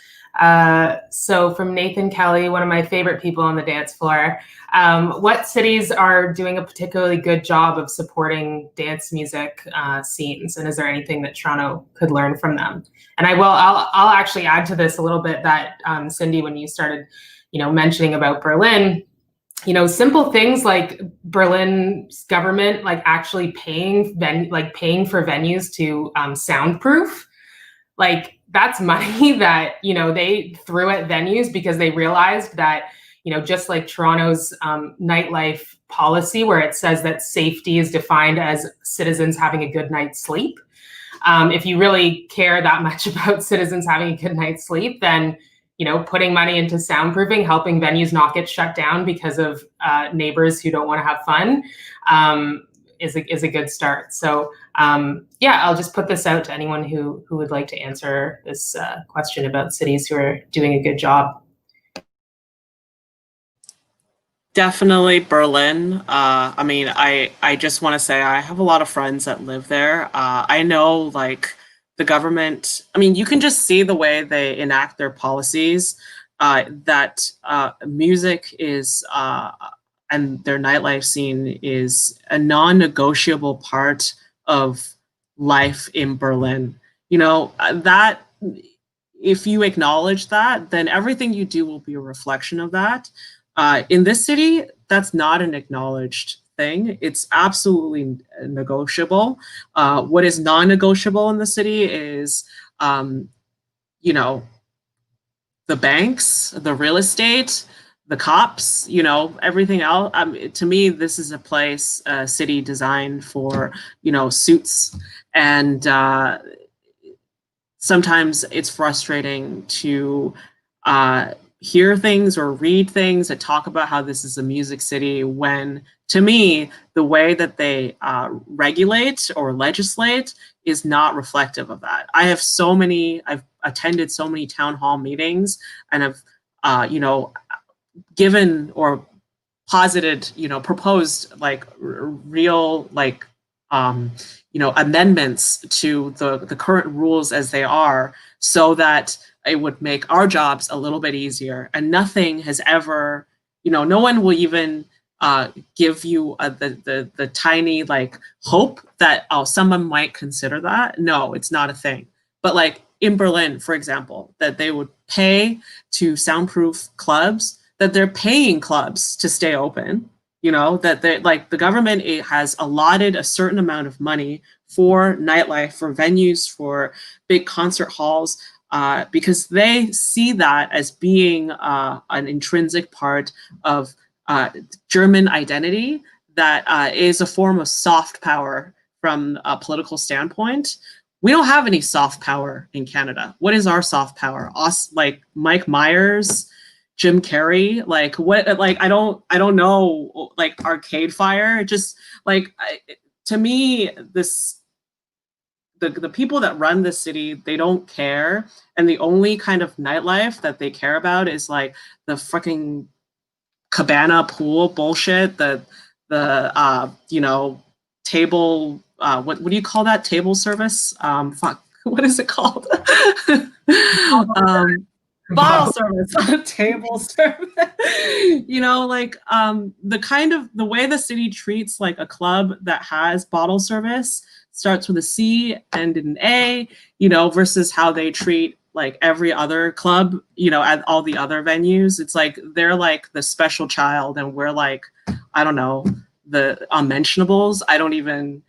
So from Nathan Kelly, one of my favorite people on the dance floor, what cities are doing a particularly good job of supporting dance music scenes? And is there anything that Toronto could learn from them? And I'll actually add to this a little bit that Cindy, when you started, mentioning about Berlin, simple things like Berlin's government, actually paying for venues to soundproof, that's money that, they threw at venues because they realized that, just like Toronto's nightlife policy, where it says that safety is defined as citizens having a good night's sleep. If you really care that much about citizens having a good night's sleep, then, putting money into soundproofing, helping venues not get shut down because of neighbors who don't want to have fun, is a good start. So I'll just put this out to anyone who would like to answer this question about cities who are doing a good job. Definitely Berlin. I just want to say I have a lot of friends that live there. I know the government, you can just see the way they enact their policies, that music is, and their nightlife scene is a non-negotiable part of life in Berlin. That if you acknowledge that, then everything you do will be a reflection of that. In this city, that's not an acknowledged thing. It's absolutely negotiable. What is non-negotiable in the city is, the banks, the real estate, the cops, everything else. To me, this is a city designed for, suits. And sometimes it's frustrating to hear things or read things that talk about how this is a music city, when, to me, the way that they regulate or legislate is not reflective of that. I've attended so many town hall meetings and have, given or posited, proposed real amendments to the current rules as they are, so that it would make our jobs a little bit easier. And nothing has ever, no one will even give you the tiny hope that, oh, someone might consider that. No, it's not a thing. But in Berlin, for example, that they would pay to soundproof clubs that they're paying clubs to stay open, you know, that they like the government has allotted a certain amount of money for nightlife, for venues, for big concert halls, because they see that as being an intrinsic part of German identity that is a form of soft power from a political standpoint. We don't have any soft power in Canada. What is our soft power? Us, like Mike Myers, Jim Carrey, like what? Like I don't know. Like Arcade Fire, just like to me, this the people that run the city, they don't care, and the only kind of nightlife that they care about is like the fucking cabana pool bullshit, the you know, table, what do you call that, table service, fuck, what is it called? Bottle service. Table service. You know, like the way the city treats like a club that has bottle service, starts with a C, end in an A, you know, versus how they treat like every other club, you know, at all the other venues. It's like they're like the special child, and we're like, I don't know, the unmentionables. I don't even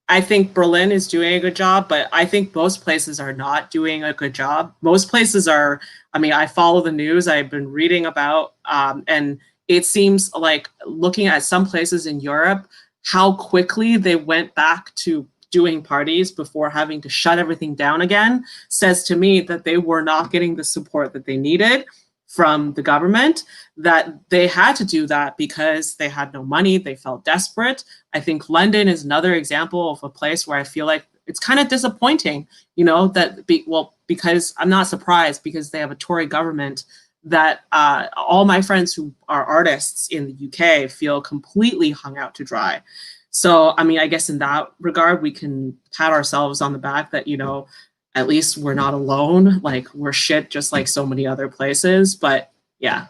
I think Berlin is doing a good job, but I think most places are not doing a good job. Most places are, I mean, I follow the news, I've been reading about, and it seems like looking at some places in Europe, how quickly they went back to doing parties before having to shut everything down again, says to me that they were not getting the support that they needed from the government, that they had to do that because they had no money, they felt desperate. I think London is another example of a place where I feel like it's kind of disappointing, you know, that because I'm not surprised, because they have a Tory government, that all my friends who are artists in the UK feel completely hung out to dry. So, I mean, I guess in that regard, we can pat ourselves on the back that, you know, at least we're not alone. Like, we're shit just like so many other places. But yeah.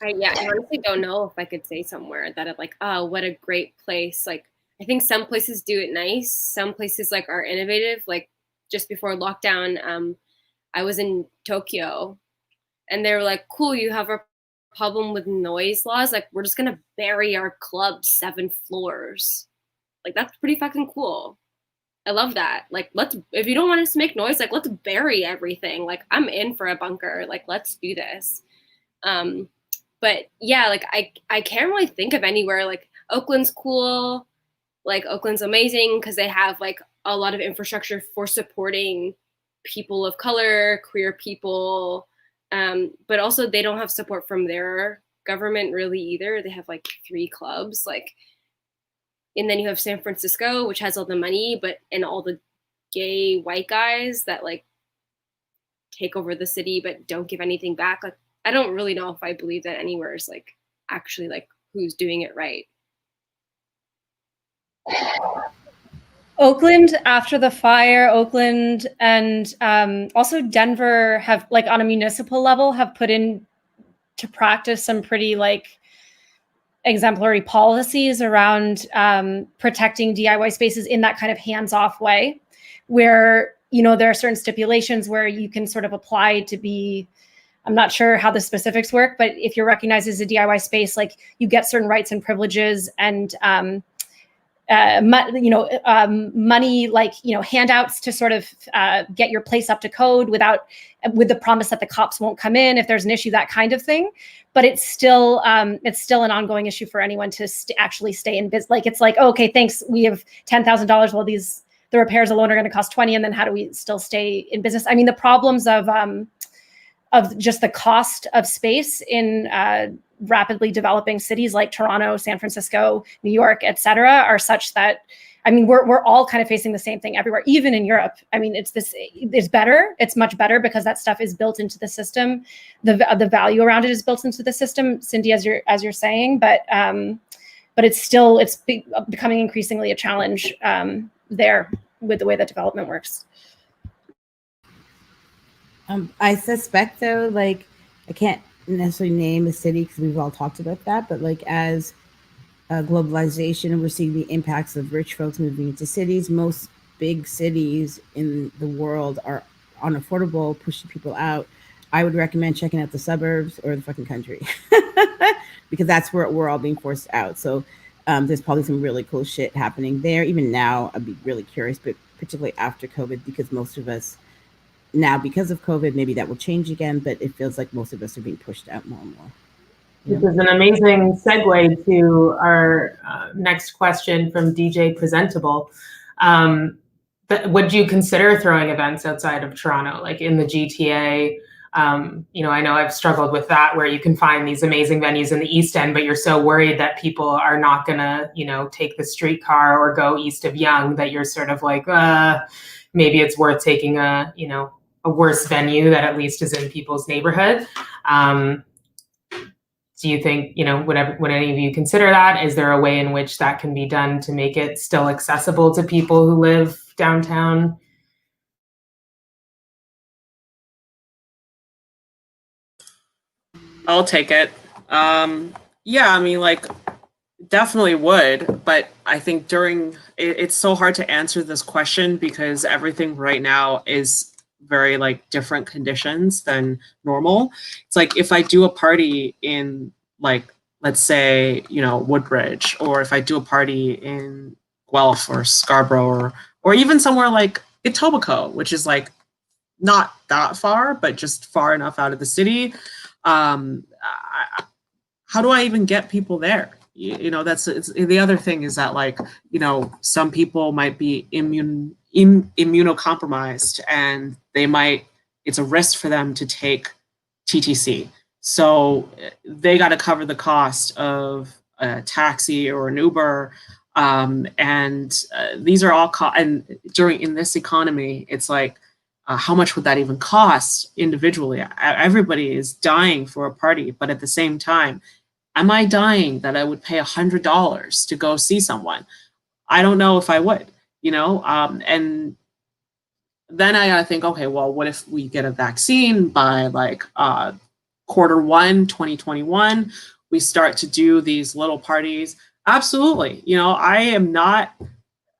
I honestly don't know if I could say somewhere that I'm like, oh, what a great place. Like, I think some places do it nice. Some places like are innovative. Like just before lockdown, I was in Tokyo, and they were like, cool, you have a problem with noise laws. Like, we're just gonna bury our club 7 floors. Like, that's pretty fucking cool. I love that. Like, if you don't want us to make noise, like, let's bury everything. Like, I'm in for a bunker. Like, let's do this. But yeah, like I can't really think of anywhere. Like, Oakland's cool. Like, Oakland's amazing because they have like a lot of infrastructure for supporting people of color, queer people. But also they don't have support from their government really either. They have like 3 clubs, like, and then you have San Francisco, which has all the money, and all the gay white guys that like take over the city but don't give anything back. Like, I don't really know if I believe that anywhere is like actually like who's doing it right. Oakland after the fire, Oakland and also Denver have, like, on a municipal level, have put in to practice some pretty like exemplary policies around protecting DIY spaces in that kind of hands-off way, where, you know, there are certain stipulations where you can sort of apply to be, I'm not sure how the specifics work, but if you're recognized as a DIY space, like, you get certain rights and privileges and money, like, you know, handouts to sort of get your place up to code with the promise that the cops won't come in if there's an issue, that kind of thing. But it's still an ongoing issue for anyone to actually stay in business. Like, it's like, oh, okay, thanks, we have $10,000. Well, the repairs alone are going to cost 20, and then how do we still stay in business? I mean, the problems of just the cost of space in rapidly developing cities like Toronto, San Francisco, New York, et cetera, are such that, I mean, we're all kind of facing the same thing everywhere, even in Europe. I mean, it's better. It's much better because that stuff is built into the system. The value around it is built into the system, Cindy, as you're saying, but it's becoming increasingly a challenge there with the way that development works. I suspect, though, like, I can't necessarily name a city because we've all talked about that, but like, as globalization, we're seeing the impacts of rich folks moving into cities. Most big cities in the world are unaffordable, pushing people out, I would recommend checking out the suburbs or the fucking country because that's where we're all being forced out. So there's probably some really cool shit happening there. Even now, I'd be really curious, but particularly after COVID, because most of us now, because of COVID, maybe that will change again, but it feels like most of us are being pushed out more and more. This is an amazing segue to our next question from DJ Presentable. Would you consider throwing events outside of Toronto, like in the GTA? I know I've struggled with that, where you can find these amazing venues in the East End, but you're so worried that people are not gonna, take the streetcar or go east of Yonge that you're sort of like, maybe it's worth taking a worse venue that at least is in people's neighborhood. Do you think, would any of you consider that? Is there a way in which that can be done to make it still accessible to people who live downtown? I'll take it. Yeah, I mean, like, definitely would, but I think it's so hard to answer this question because everything right now is very like different conditions than normal. It's like if I do a party in like, let's say, Woodbridge, or if I do a party in Guelph or Scarborough or even somewhere like Etobicoke, which is like not that far, but just far enough out of the city. How do I even get people there? The other thing is that, like, some people might be immunocompromised and it's a risk for them to take TTC. So they got to cover the cost of a taxi or an Uber. These are all and in this economy, it's like, how much would that even cost individually? Everybody is dying for a party, but at the same time, am I dying that I would pay $100 to go see someone? I don't know if I would, and then I gotta think, okay, well, what if we get a vaccine by like Q1 2021? We start to do these little parties. Absolutely.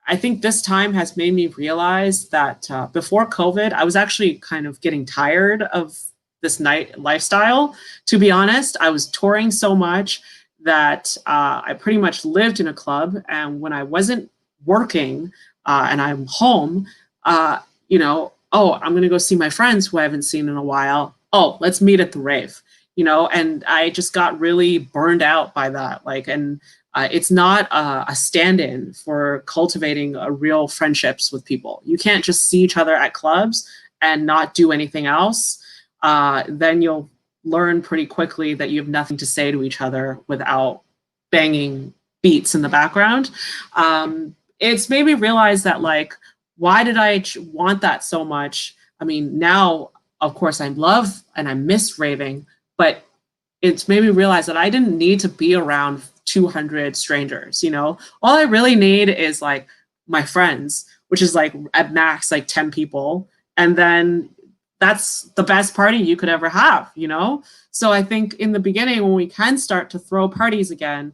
I think this time has made me realize that before COVID, I was actually kind of getting tired of this night lifestyle. To be honest, I was touring so much that I pretty much lived in a club. And when I wasn't working and I'm home, I'm going to go see my friends who I haven't seen in a while. Oh, let's meet at the rave, and I just got really burned out by that. It's not a stand-in for cultivating real friendships with people. You can't just see each other at clubs and not do anything else. Then you'll learn pretty quickly that you have nothing to say to each other without banging beats in the background. It's made me realize that, like, why did I want that so much? I mean, now, of course, I love and I miss raving, but it's made me realize that I didn't need to be around 200 strangers. All I really need is like my friends, which is like at max like 10 people, and then that's the best party you could ever have. So I think in the beginning, when we can start to throw parties again,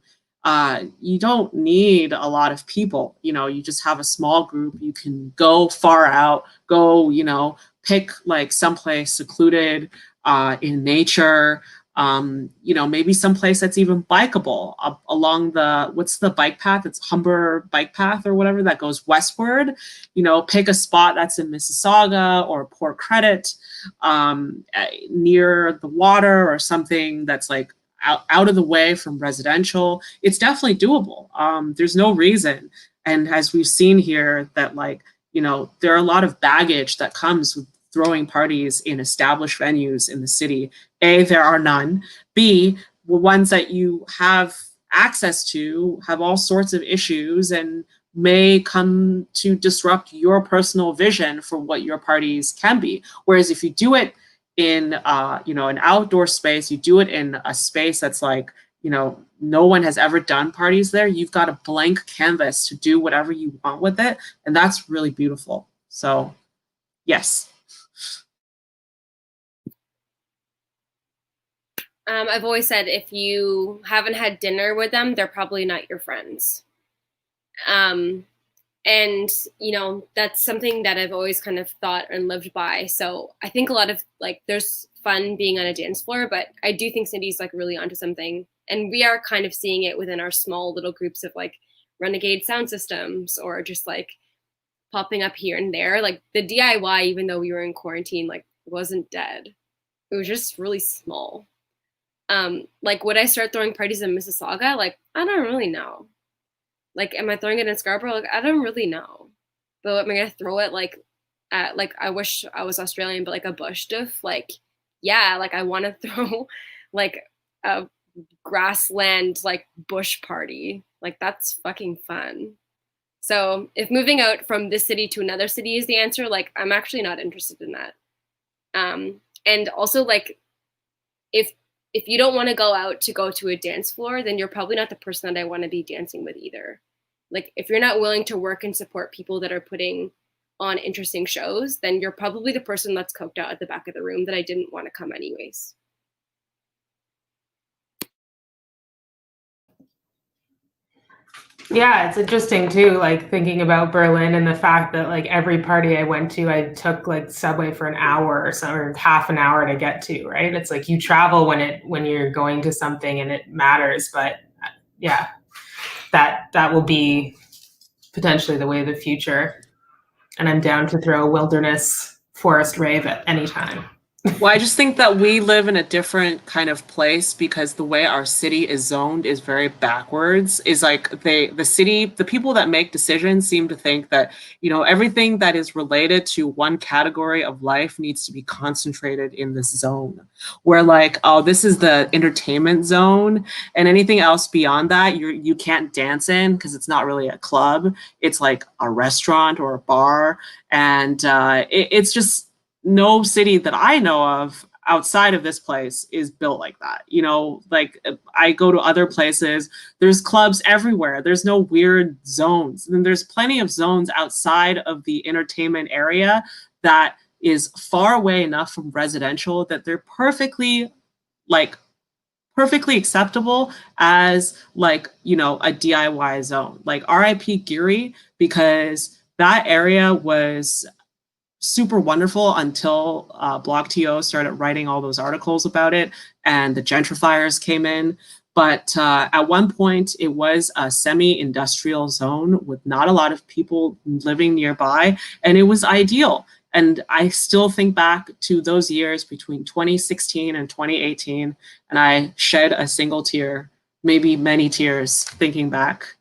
you don't need a lot of people. You just have a small group. You can go far out, go pick like someplace secluded in nature. Maybe someplace that's even bikeable along what's the bike path? It's Humber bike path or whatever that goes westward. Pick a spot that's in Mississauga or Port Credit, near the water, or something that's like out of the way from residential. It's definitely doable. There's no reason. And as we've seen here, that there are a lot of baggage that comes with throwing parties in established venues in the city. A, there are none. B, the ones that you have access to have all sorts of issues and may come to disrupt your personal vision for what your parties can be. Whereas if you do it in an outdoor space, you do it in a space that's like, no one has ever done parties there, you've got a blank canvas to do whatever you want with it. And that's really beautiful. So yes. I've always said if you haven't had dinner with them, they're probably not your friends. And, you know, that's something that I've always kind of thought and lived by. So I think a lot of like, there's fun being on a dance floor, but I do think Cindy's like really onto something. And we are kind of seeing it within our small little groups of like renegade sound systems or just like popping up here and there. Like the DIY, even though we were in quarantine, like wasn't dead. It was just really small. Like would I start throwing parties in Mississauga? Like, I don't really know. Like, am I throwing it in Scarborough? Like, I don't really know. But am I gonna throw it like at like I wish I was Australian, but like a bush diff? Like, yeah, like I wanna throw like a grassland like bush party. Like that's fucking fun. So if moving out from this city to another city is the answer, like I'm actually not interested in that. And also like if you don't want to go out to go to a dance floor, then you're probably not the person that I want to be dancing with either. Like if you're not willing to work and support people that are putting on interesting shows, then you're probably the person that's coked out at the back of the room that I didn't want to come anyways. Yeah, it's interesting too, like thinking about Berlin and the fact that like every party I went to, I took like subway for an hour or so, or half an hour to get to, right? It's like you travel when you're going to something and it matters, but yeah, that will be potentially the way of the future. And I'm down to throw a wilderness forest rave at any time. Well, I just think that we live in a different kind of place because the way our city is zoned is very backwards. Is like the people that make decisions seem to think that, you know, everything that is related to one category of life needs to be concentrated in this zone. Where like, oh, this is the entertainment zone, and anything else beyond that, you can't dance in because it's not really a club. It's like a restaurant or a bar, and it's just. No city that I know of outside of this place is built like that. You know, like I go to other places, there's clubs everywhere. There's no weird zones. And there's plenty of zones outside of the entertainment area that is far away enough from residential that they're perfectly acceptable as like, you know, a DIY zone. Like RIP Geary, because that area was super wonderful until Block.to started writing all those articles about it and the gentrifiers came in. But at one point, it was a semi-industrial zone with not a lot of people living nearby, and it was ideal. And I still think back to those years between 2016 and 2018, and I shed a single tear, maybe many tears, thinking back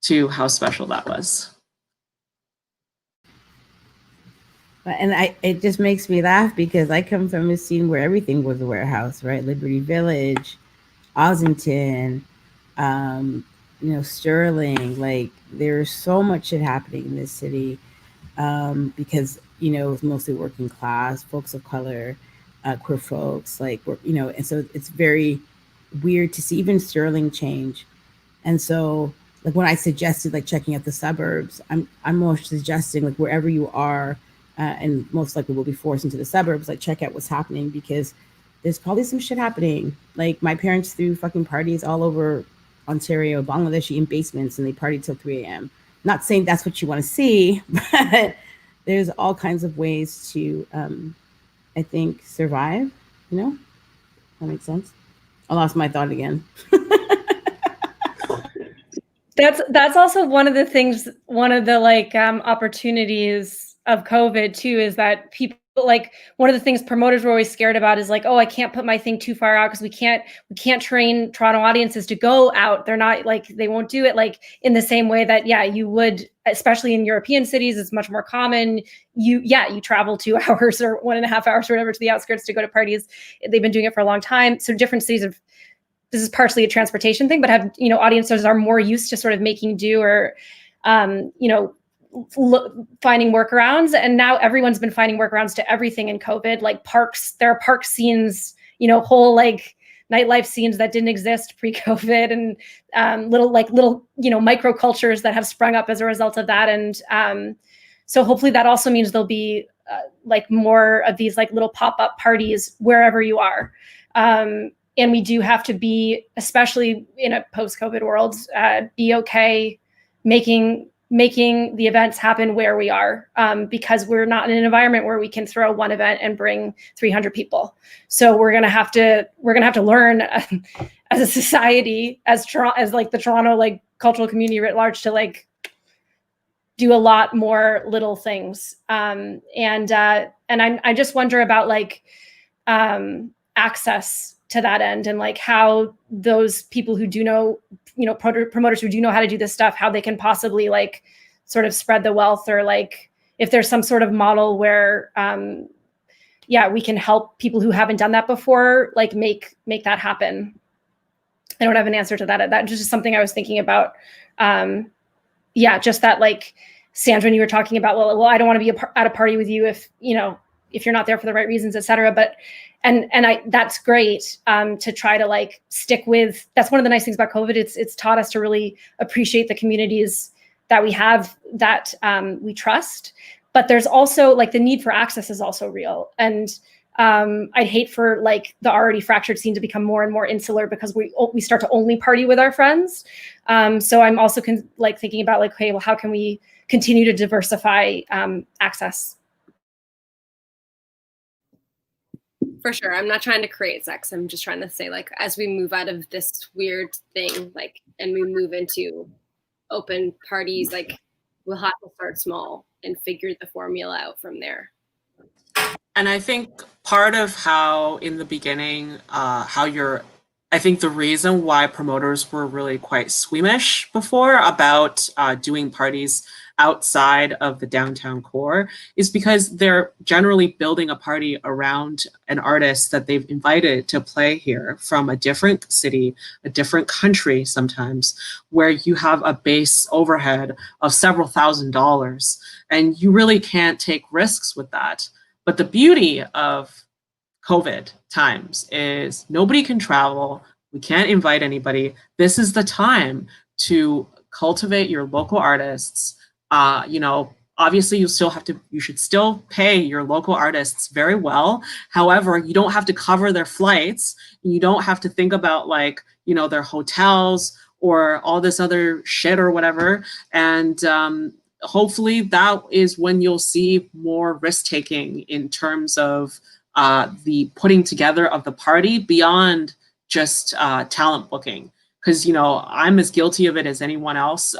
to how special that was. And it just makes me laugh because I come from a scene where everything was a warehouse, right? Liberty Village, Ossington, you know, Sterling. Like there's so much shit happening in this city because, you know, it's mostly working class, folks of color, queer folks, like, you know, and so it's very weird to see even Sterling change. And so like when I suggested like checking out the suburbs, I'm more suggesting like wherever you are, and most likely will be forced into the suburbs, like check out what's happening because there's probably some shit happening. Like my parents threw fucking parties all over Ontario, Bangladeshi in basements, and they partied till 3 a.m. Not saying that's what you want to see, but there's all kinds of ways to, I think, survive, you know? That makes sense? I lost my thought again. That's also one of the things, one of the like opportunities of COVID too, is that people like one of the things promoters were always scared about is like, oh, I can't put my thing too far out because we can't train Toronto audiences to go out. They're not like, they won't do it like in the same way that, yeah, you would, especially in European cities, it's much more common. You travel 2 hours or 1.5 hours or whatever to the outskirts to go to parties. They've been doing it for a long time. So different cities have, this is partially a transportation thing, but have, you know, audiences are more used to sort of making do or, you know, finding workarounds. And now everyone's been finding workarounds to everything in COVID, like parks. There are park scenes, you know, whole like nightlife scenes that didn't exist pre-COVID, and little, you know, microcultures that have sprung up as a result of that. And so hopefully that also means there'll be like more of these like little pop-up parties wherever you are. And we do have to be, especially in a post-COVID world, be okay making making the events happen where we are, because we're not in an environment where we can throw one event and bring 300 people. So we're gonna have to learn as a society, as like the Toronto like cultural community writ large, to like do a lot more little things. And I just wonder about like access to that end, and like how those people who do know, promoters who do know how to do this stuff, how they can possibly like sort of spread the wealth, or like if there's some sort of model where we can help people who haven't done that before, like make that happen. I don't have an answer to that. That's just something I was thinking about. Just that, like, Sanj, when you were talking about, well, I don't want to be at a party with you if you're not there for the right reasons, et cetera. But that's great, to try to like stick with. That's one of the nice things about COVID. It's taught us to really appreciate the communities that we have, that we trust. But there's also like the need for access is also real. And I'd hate for like the already fractured scene to become more and more insular because we start to only party with our friends. So I'm also thinking about like, hey, well, how can we continue to diversify access? For sure. I'm not trying to create sex. I'm just trying to say, like, as we move out of this weird thing, like, and we move into open parties, like, we'll have to start small and figure the formula out from there. And I think part of how in the beginning, I think the reason why promoters were really quite squeamish before about doing parties outside of the downtown core is because they're generally building a party around an artist that they've invited to play here from a different city, a different country sometimes, where you have a base overhead of several $1,000s, and you really can't take risks with that. But the beauty of COVID times is nobody can travel. We can't invite anybody. This is the time to cultivate your local artists. Obviously you should still pay your local artists very well. However, you don't have to cover their flights. You don't have to think about like, their hotels or all this other shit or whatever. And hopefully that is when you'll see more risk-taking in terms of the putting together of the party beyond just talent booking. Because, I'm as guilty of it as anyone else,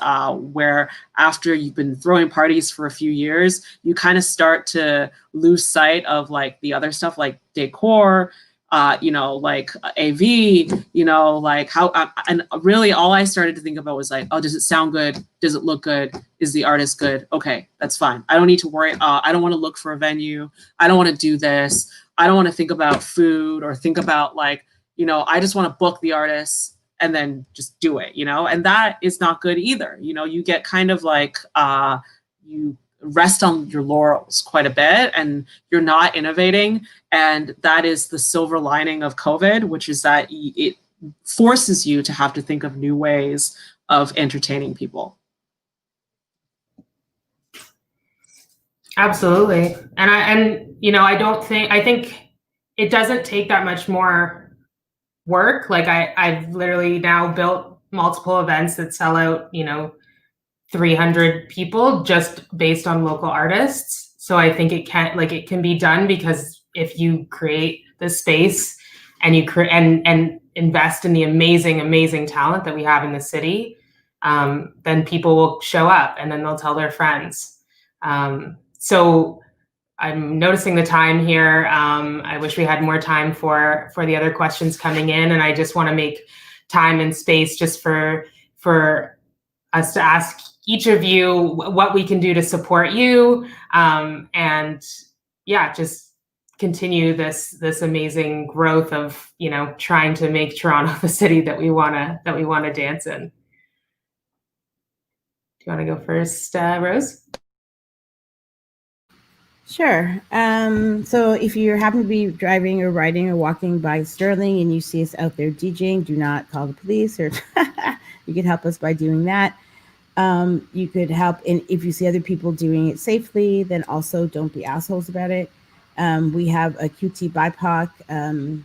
where after you've been throwing parties for a few years, you kind of start to lose sight of like the other stuff like decor, like AV, like how, and really all I started to think about was like, oh, does it sound good? Does it look good? Is the artist good? Okay, that's fine. I don't need to worry. I don't want to look for a venue. I don't want to do this. I don't want to think about food or think about like, I just want to book the artists and then just do it, and that is not good either. You get kind of like, you rest on your laurels quite a bit and you're not innovating. And that is the silver lining of COVID, which is that it forces you to have to think of new ways of entertaining people. Absolutely. I think it doesn't take that much more work. Like I've literally now built multiple events that sell out, 300 people just based on local artists. So I think it can be done, because if you create the space and you and invest in the amazing talent that we have in the city, then people will show up and then they'll tell their friends. So I'm noticing the time here. I wish we had more time for the other questions coming in, and I just want to make time and space just for us to ask each of you what we can do to support you, and just continue this amazing growth of trying to make Toronto the city that we want to dance in. Do you want to go first, Rose? Sure. So if you happen to be driving or riding or walking by Sterling and you see us out there DJing, do not call the police, or you can help us by doing that. You could help, and if you see other people doing it safely, then also don't be assholes about it. We have a QT BIPOC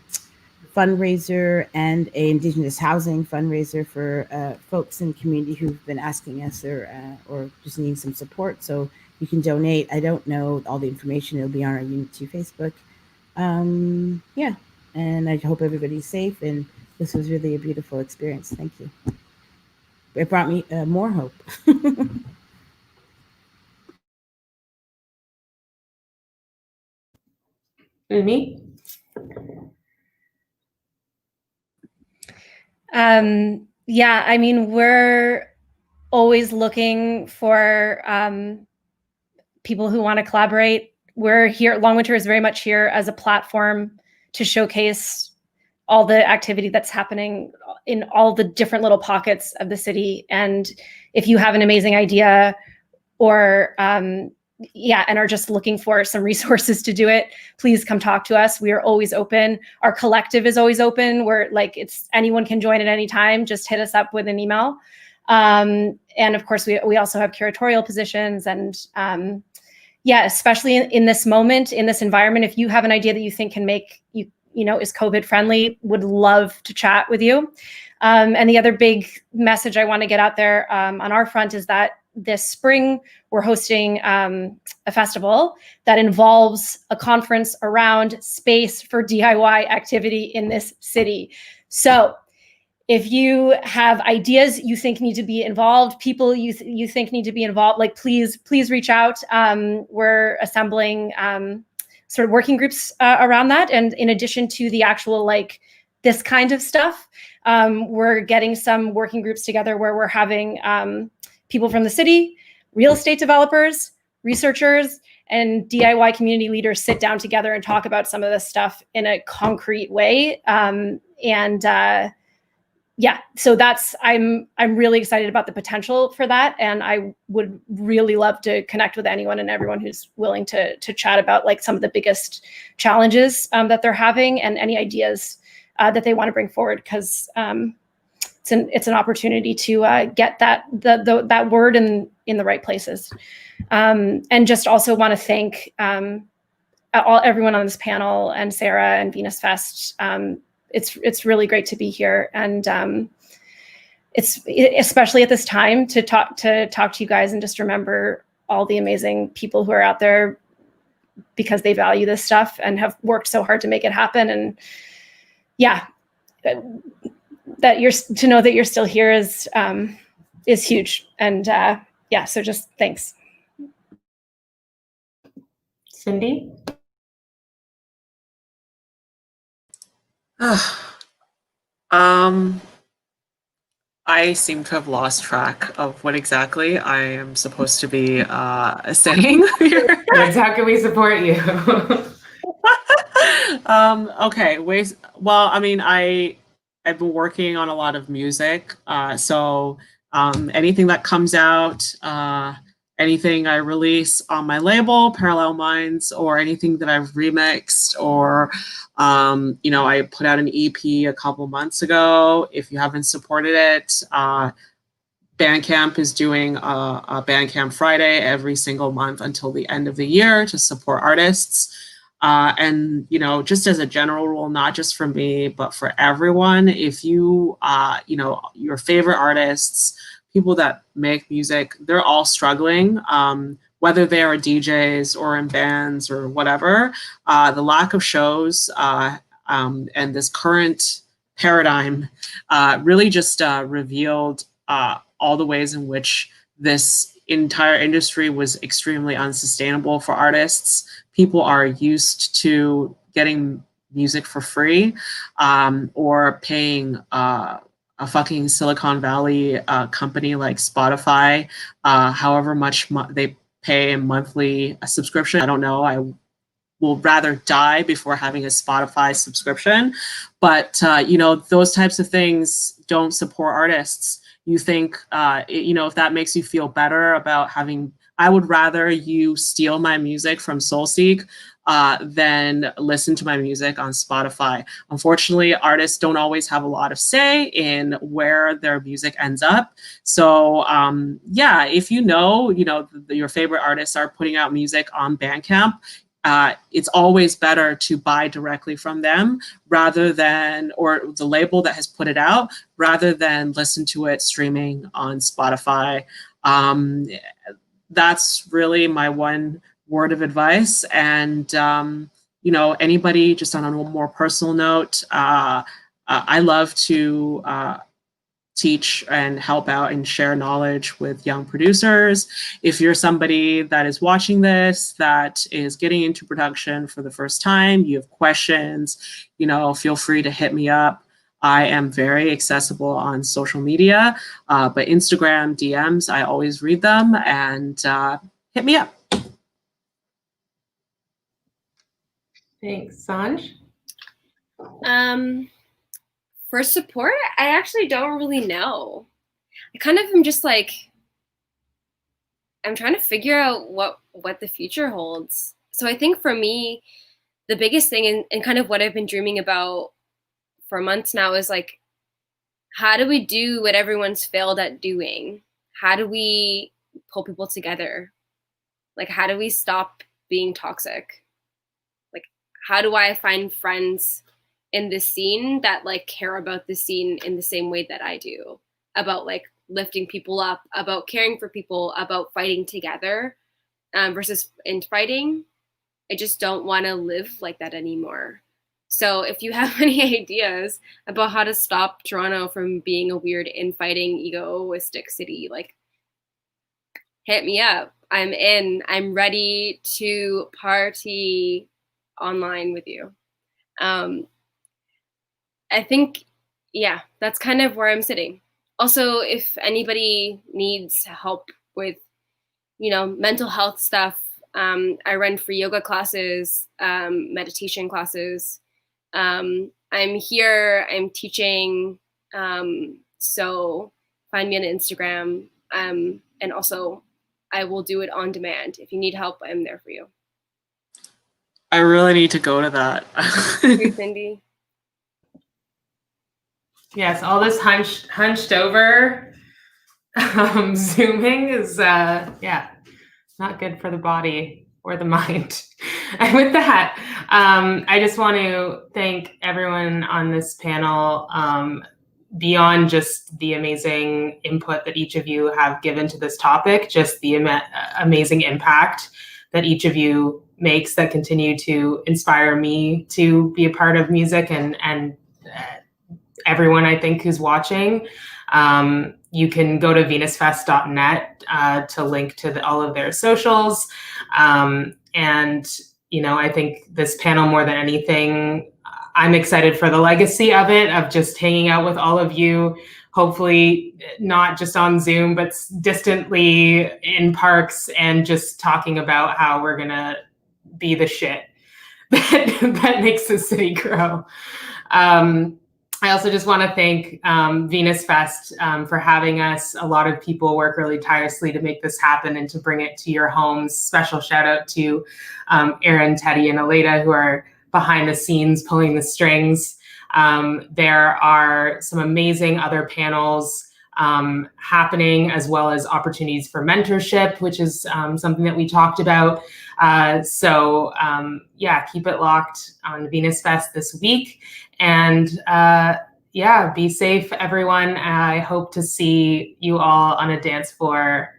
fundraiser and a Indigenous housing fundraiser for folks in the community who've been asking us or just needing some support. So you can donate. I don't know all the information. It'll be on our Unit 2 Facebook. Yeah, and I hope everybody's safe. And this was really a beautiful experience. Thank you. It brought me more hope. Me? Yeah, I mean, we're always looking for people who want to collaborate. We're here, Long Winter is very much here as a platform to showcase all the activity that's happening in all the different little pockets of the city. And if you have an amazing idea or yeah, and are just looking for some resources to do it, please come talk to us. We are always open. Our collective is always open. We're like, anyone can join at any time. Just hit us up with an email. And of course, we also have curatorial positions. And yeah, especially in this moment, in this environment, if you have an idea that you think can make is COVID friendly, would love to chat with you. And the other big message I want to get out there on our front is that this spring, we're hosting a festival that involves a conference around space for DIY activity in this city. So if you have ideas you think need to be involved, people you think need to be involved, like please reach out. We're assembling sort of working groups around that. And in addition to the actual this kind of stuff, we're getting some working groups together where we're having people from the city, real estate developers, researchers, and DIY community leaders sit down together and talk about some of this stuff in a concrete way. Yeah, so I'm really excited about the potential for that, and I would really love to connect with anyone and everyone who's willing to chat about some of the biggest challenges that they're having and any ideas that they want to bring forward, because it's an opportunity to get that word in the right places. And just also want to thank everyone on this panel and Sarah and Venus Fest. It's really great to be here, and it's especially at this time to talk to you guys and just remember all the amazing people who are out there because they value this stuff and have worked so hard to make it happen. And yeah, to know that you're still here is huge. And yeah, so just thanks. Cindy? I seem to have lost track of what exactly I am supposed to be saying here. Yes, how can we support you? Okay, well, I mean, I've been working on a lot of music, so anything that comes out, anything I release on my label, Parallel Minds, or anything that I've remixed, or I put out an EP a couple months ago. If you haven't supported it, Bandcamp is doing a Bandcamp Friday every single month until the end of the year to support artists. And just as a general rule, not just for me, but for everyone, if you, your favorite artists, people that make music, they're all struggling, whether they are DJs or in bands or whatever. The lack of shows and this current paradigm really just revealed all the ways in which this entire industry was extremely unsustainable for artists. People are used to getting music for free or paying a fucking Silicon Valley company like Spotify, however much they pay a monthly subscription. I don't know. I will rather die before having a Spotify subscription. But, those types of things don't support artists. You think, if that makes you feel better about I would rather you steal my music from SoulSeek than listen to my music on Spotify. Unfortunately, artists don't always have a lot of say in where their music ends up. So yeah, if your favorite artists are putting out music on Bandcamp, it's always better to buy directly from them rather than, or the label that has put it out, rather than listen to it streaming on Spotify. That's really my one word of advice. And, you know, anybody, just on a more personal note, I love to teach and help out and share knowledge with young producers. If you're somebody that is watching this, that is getting into production for the first time, you have questions, you know, feel free to hit me up. I am very accessible on social media, but Instagram DMs, I always read them, and hit me up. Thanks. Sanj? For support, I actually don't really know. I kind of am just like, I'm trying to figure out what the future holds. So I think for me, the biggest thing and kind of what I've been dreaming about for months now is like, how do we do what everyone's failed at doing? How do we pull people together? Like, how do we stop being toxic? Like, how do I find friends in this scene that like care about the scene in the same way that I do, about like lifting people up, about caring for people, about fighting together versus infighting? I just don't want to live like that anymore. So if you have any ideas about how to stop Toronto from being a weird infighting, egoistic city, like hit me up. I'm in. I'm ready to party online with you. I think, yeah, that's kind of where I'm sitting. Also, if anybody needs help with, you know, mental health stuff, I run free yoga classes, meditation classes. I'm here, I'm teaching. So find me on Instagram. And also, I will do it on demand. If you need help, I'm there for you. I really need to go to that. Hey, Cindy. Yes, all this hunched over Zooming is, yeah, not good for the body or the mind. And with that, I just want to thank everyone on this panel. Beyond just the amazing input that each of you have given to this topic, just the amazing impact that each of you makes that continue to inspire me to be a part of music, and everyone I think who's watching. You can go to venusfest.net to link to all of their socials. And, you know, I think this panel, more than anything, I'm excited for the legacy of it, of just hanging out with all of you, hopefully not just on Zoom, but distantly in parks, and just talking about how we're gonna be the shit that makes the city grow. I also just want to thank Venus Fest for having us. A lot of people work really tirelessly to make this happen and to bring it to your homes. Special shout out to Aaron, Teddy, and Aleda, who are behind the scenes pulling the strings. There are some amazing other panels happening, as well as opportunities for mentorship, which is something that we talked about. So yeah, keep it locked on Venus Fest this week. And yeah, be safe, everyone. I hope to see you all on a dance floor,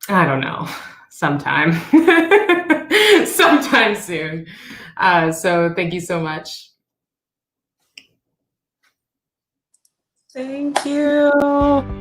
I don't know, sometime, sometime soon. So thank you so much. Thank you.